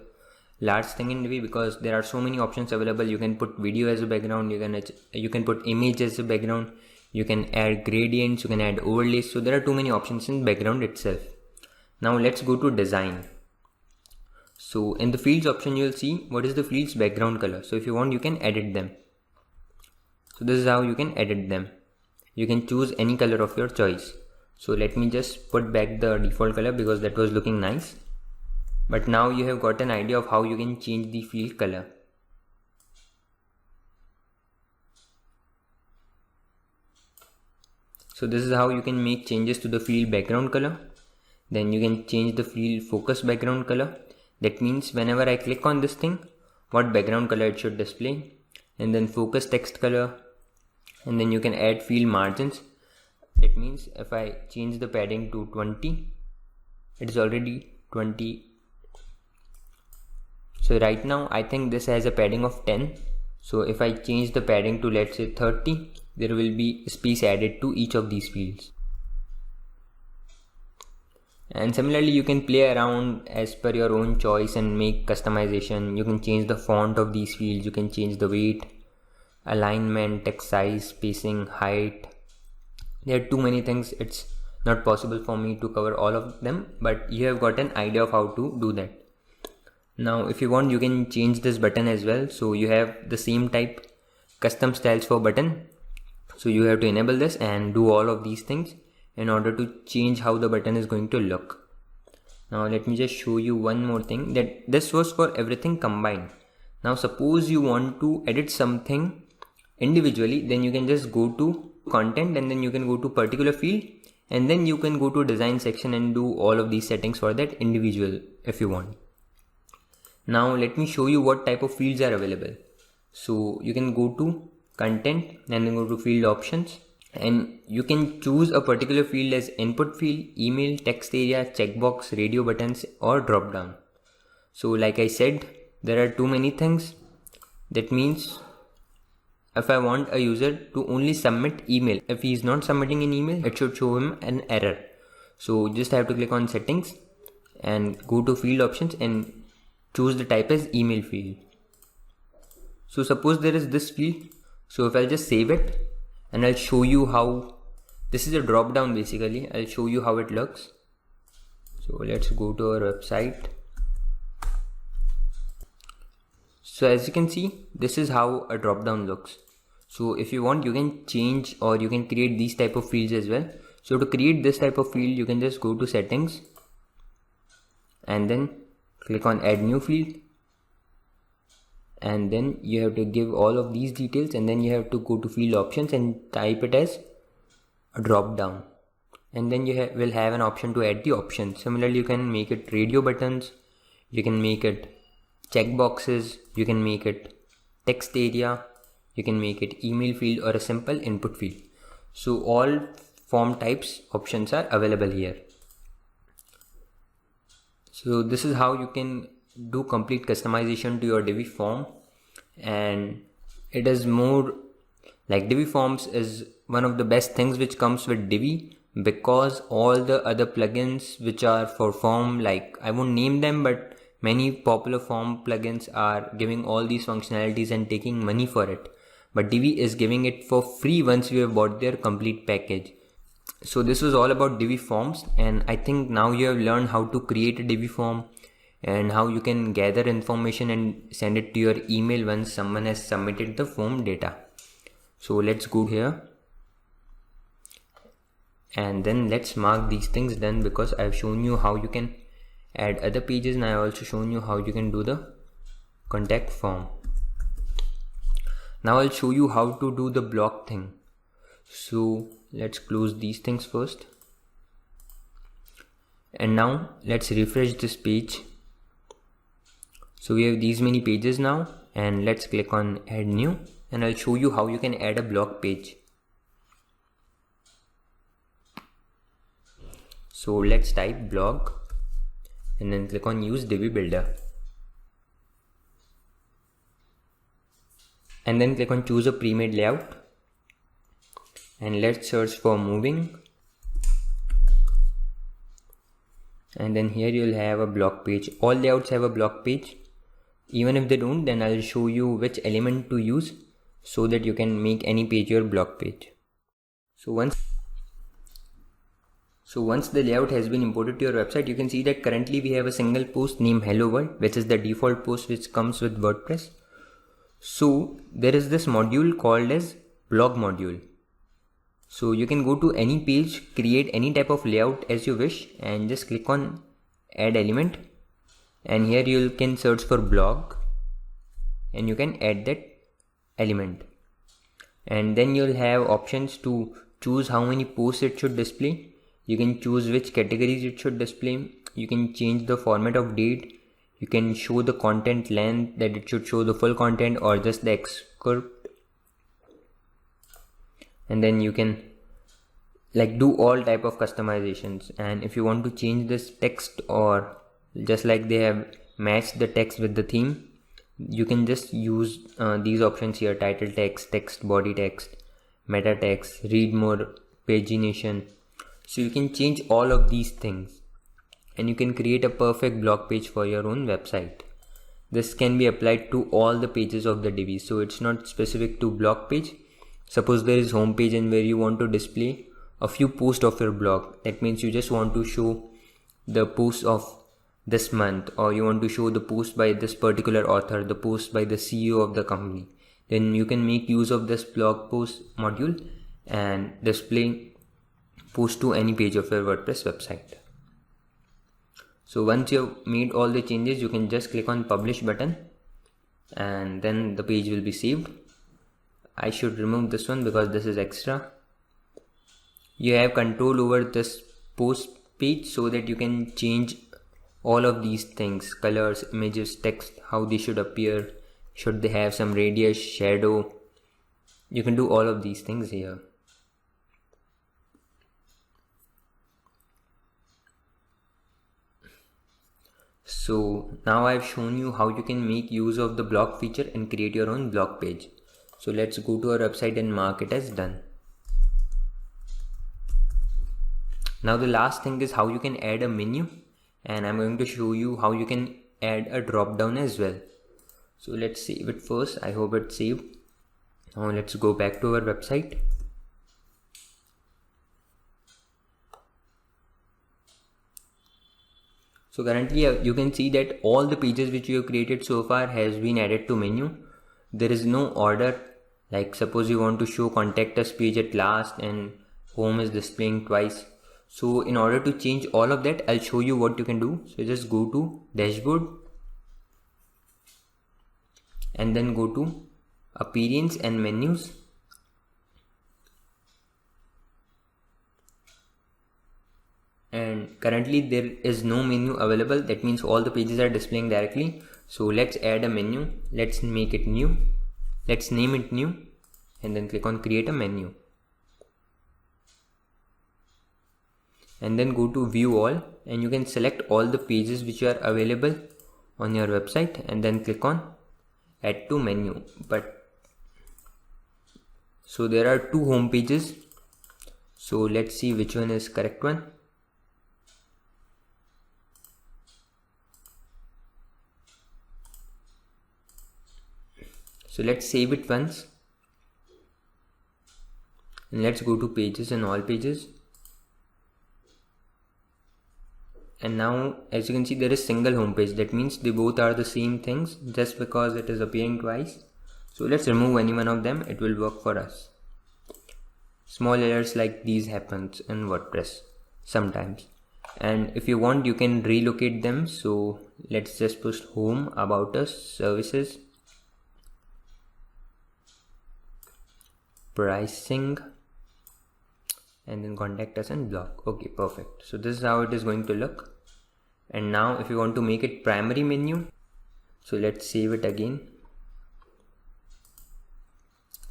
large thing in Divi because there are so many options available. You can put video as a background, you can put image as a background, you can add gradients, you can add overlays. So there are too many options in background itself. Now let's go to design. So in the fields option, you'll see what is the field's background color. So if you want, you can edit them. So this is how you can edit them. You can choose any color of your choice. So let me just put back the default color because that was looking nice. But now you have got an idea of how you can change the field color. So this is how you can make changes to the field background color. Then you can change the field focus background color. That means whenever I click on this thing, what background color it should display. And then focus text color. And then you can add field margins. That means if I change the padding to 20, it is already 20. So right now I think this has a padding of 10. So if I change the padding to let's say 30, there will be space added to each of these fields. And similarly, you can play around as per your own choice and make customization. You can change the font of these fields, you can change the weight, alignment, text size, spacing, height. There are too many things, it's not possible for me to cover all of them, but you have got an idea of how to do that. Now if you want, you can change this button as well. So you have the same type custom styles for button. So you have to enable this and do all of these things in order to change how the button is going to look. Now let me just show you one more thing, that this was for everything combined. Now suppose you want to edit something individually, then you can just go to content and then you can go to particular field and then you can go to design section and do all of these settings for that individual if you want. Now let me show you what type of fields are available. So you can go to content and then go to field options and you can choose a particular field as input field, email, text area, checkbox, radio buttons or drop down. So like I said, there are too many things. That means if I want a user to only submit email, if he is not submitting an email, it should show him an error. So just have to click on settings and go to field options and choose the type as email field. So suppose there is this field. So if I'll just save it and I'll show you how, this is a drop down basically, I'll show you how it looks. So let's go to our website. So as you can see, this is how a drop down looks. So if you want, you can change or you can create these type of fields as well. So to create this type of field, you can just go to settings and then click on add new field. And then you have to give all of these details and then you have to go to field options and type it as a drop down. And then you will have an option to add the option. Similarly, you can make it radio buttons, you can make it checkboxes, you can make it text area, you can make it email field or a simple input field. So all form types options are available here. So this is how you can do complete customization to your Divi form, and it is more like Divi forms is one of the best things which comes with Divi, because all the other plugins which are for form, like I won't name them, but many popular form plugins are giving all these functionalities and taking money for it, but Divi is giving it for free once you have bought their complete package. So this was all about Divi forms, and I think now you have learned how to create a Divi form and how you can gather information and send it to your email once someone has submitted the form data. So let's go here and then let's mark these things done, because I've shown you how you can add other pages and I've also shown you how you can do the contact form. Now I'll show you how to do the block thing. So let's close these things first. And now let's refresh this page. So we have these many pages now, and let's click on add new and I'll show you how you can add a block page. So let's type blog and then click on use Divi builder. And then click on choose a pre-made layout. And let's search for moving. And then here you'll have a block page. All layouts have a block page. Even if they don't, then I'll show you which element to use so that you can make any page your blog page. So once the layout has been imported to your website, you can see that currently we have a single post named Hello World, which is the default post which comes with WordPress. So there is this module called as blog module. So you can go to any page, create any type of layout as you wish, and just click on add element, and here you can search for blog and you can add that element, and then you'll have options to choose how many posts it should display. You can choose which categories it should display. You can change the format of date. You can show the content length, that it should show the full content or just the excerpt. And then you can do all type of customizations. And if you want to change this text, or just like they have matched the text with the theme, you can just use these options here: title text, text body text, meta text, read more, pagination. So you can change all of these things and you can create a perfect blog page for your own website. This can be applied to all the pages of the Divi, so it's not specific to blog page. Suppose there is home page and where you want to display a few posts of your blog. That means you just want to show the posts of this month, or you want to show the post by this particular author, the post by the CEO of the company. Then you can make use of this blog post module and display post to any page of your WordPress website. So once you've made all the changes, you can just click on publish button and then the page will be saved. I should remove this one because this is extra. You have control over this post page so that you can change all of these things: colors, images, text, how they should appear, should they have some radius, shadow. You can do all of these things here. So now I've shown you how you can make use of the blog feature and create your own blog page. So let's go to our website and mark it as done. Now the last thing is how you can add a menu, and I'm going to show you how you can add a drop down as well. So let's save it first. I hope it's saved. Now let's go back to our website. So currently you can see that all the pages which you have created so far has been added to menu. There is no order. Like suppose you want to show contact us page at last and home is displaying twice. So in order to change all of that, I'll show you what you can do. So just go to dashboard and then go to appearance and menus. And currently there is no menu available. That means all the pages are displaying directly. So let's add a menu. Let's make it new. Let's name it new and then click on create a menu. And then go to view all, and you can select all the pages which are available on your website and then click on add to menu. So there are two home pages. So let's see which one is correct one. So let's save it once and let's go to pages and all pages. And now as you can see, there is single home page. That means they both are the same things just because it is appearing twice. So let's remove any one of them. It will work for us. Small errors like these happens in WordPress sometimes. And if you want, you can relocate them. So let's just push home, about us, services, pricing, and then contact us and blog. Okay, perfect. So this is how it is going to look. And now if you want to make it primary menu, so let's save it again.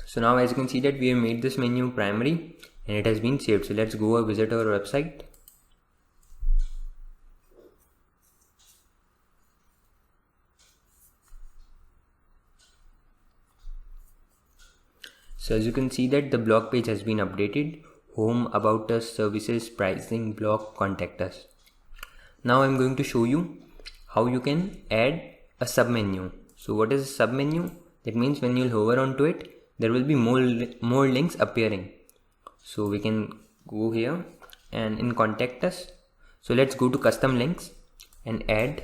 So now as you can see that we have made this menu primary and it has been saved. So let's go visit our website. So as you can see that the blog page has been updated: home, about us, services, pricing, blog, contact us. Now I'm going to show you how you can add a submenu. So what is a submenu? That means when you'll hover onto it, there will be more links appearing. So we can go here and in contact us. So let's go to custom links and add.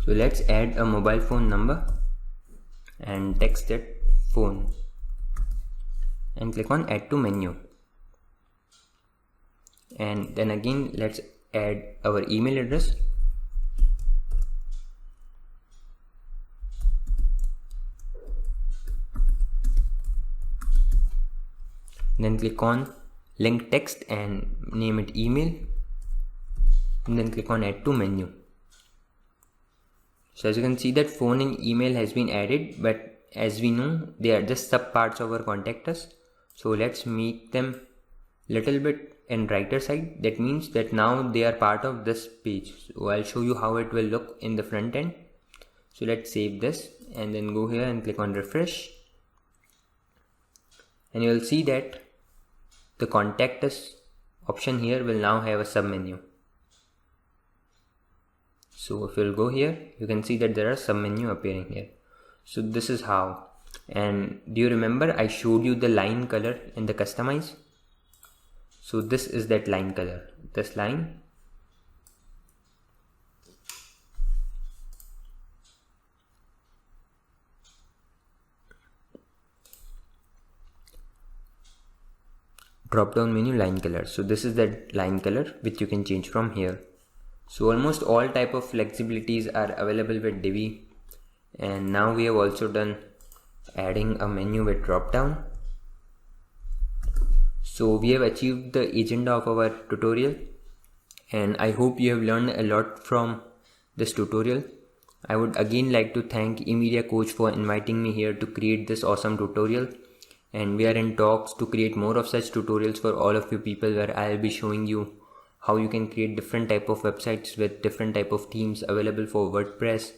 So let's add a mobile phone number and text it phone and click on add to menu. And then again let's add our email address. Then click on link text and name it email, and then click on add to menu. So as you can see that phone and email has been added, but as we know they are just sub parts of our contact us. So let's make them little bit in brighter side. That means that now they are part of this page. So I'll show you how it will look in the front end. So let's save this and then go here and click on refresh, and you will see that the contact us option here will now have a sub menu. So if you'll go here, you can see that there are sub menu appearing here. So this is how. And do you remember I showed you the line color in the customize? So this is that line color, this line. Drop down menu line color. So this is that line color which you can change from here. So almost all type of flexibilities are available with Divi, and now we have also done adding a menu with drop down. So we have achieved the agenda of our tutorial, and I hope you have learned a lot from this tutorial. I would again like to thank eMediaCoach for inviting me here to create this awesome tutorial, and we are in talks to create more of such tutorials for all of you people, where I will be showing you how you can create different type of websites with different type of themes available for WordPress,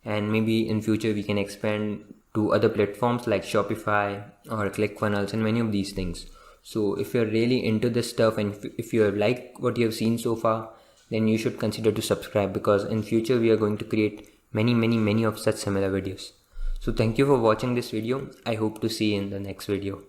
and maybe in future we can expand to other platforms like Shopify or ClickFunnels and many of these things. So if you're really into this stuff and if you have liked what you have seen so far, then you should consider to subscribe, because in future we are going to create many of such similar videos. So thank you for watching this video. I hope to see you in the next video.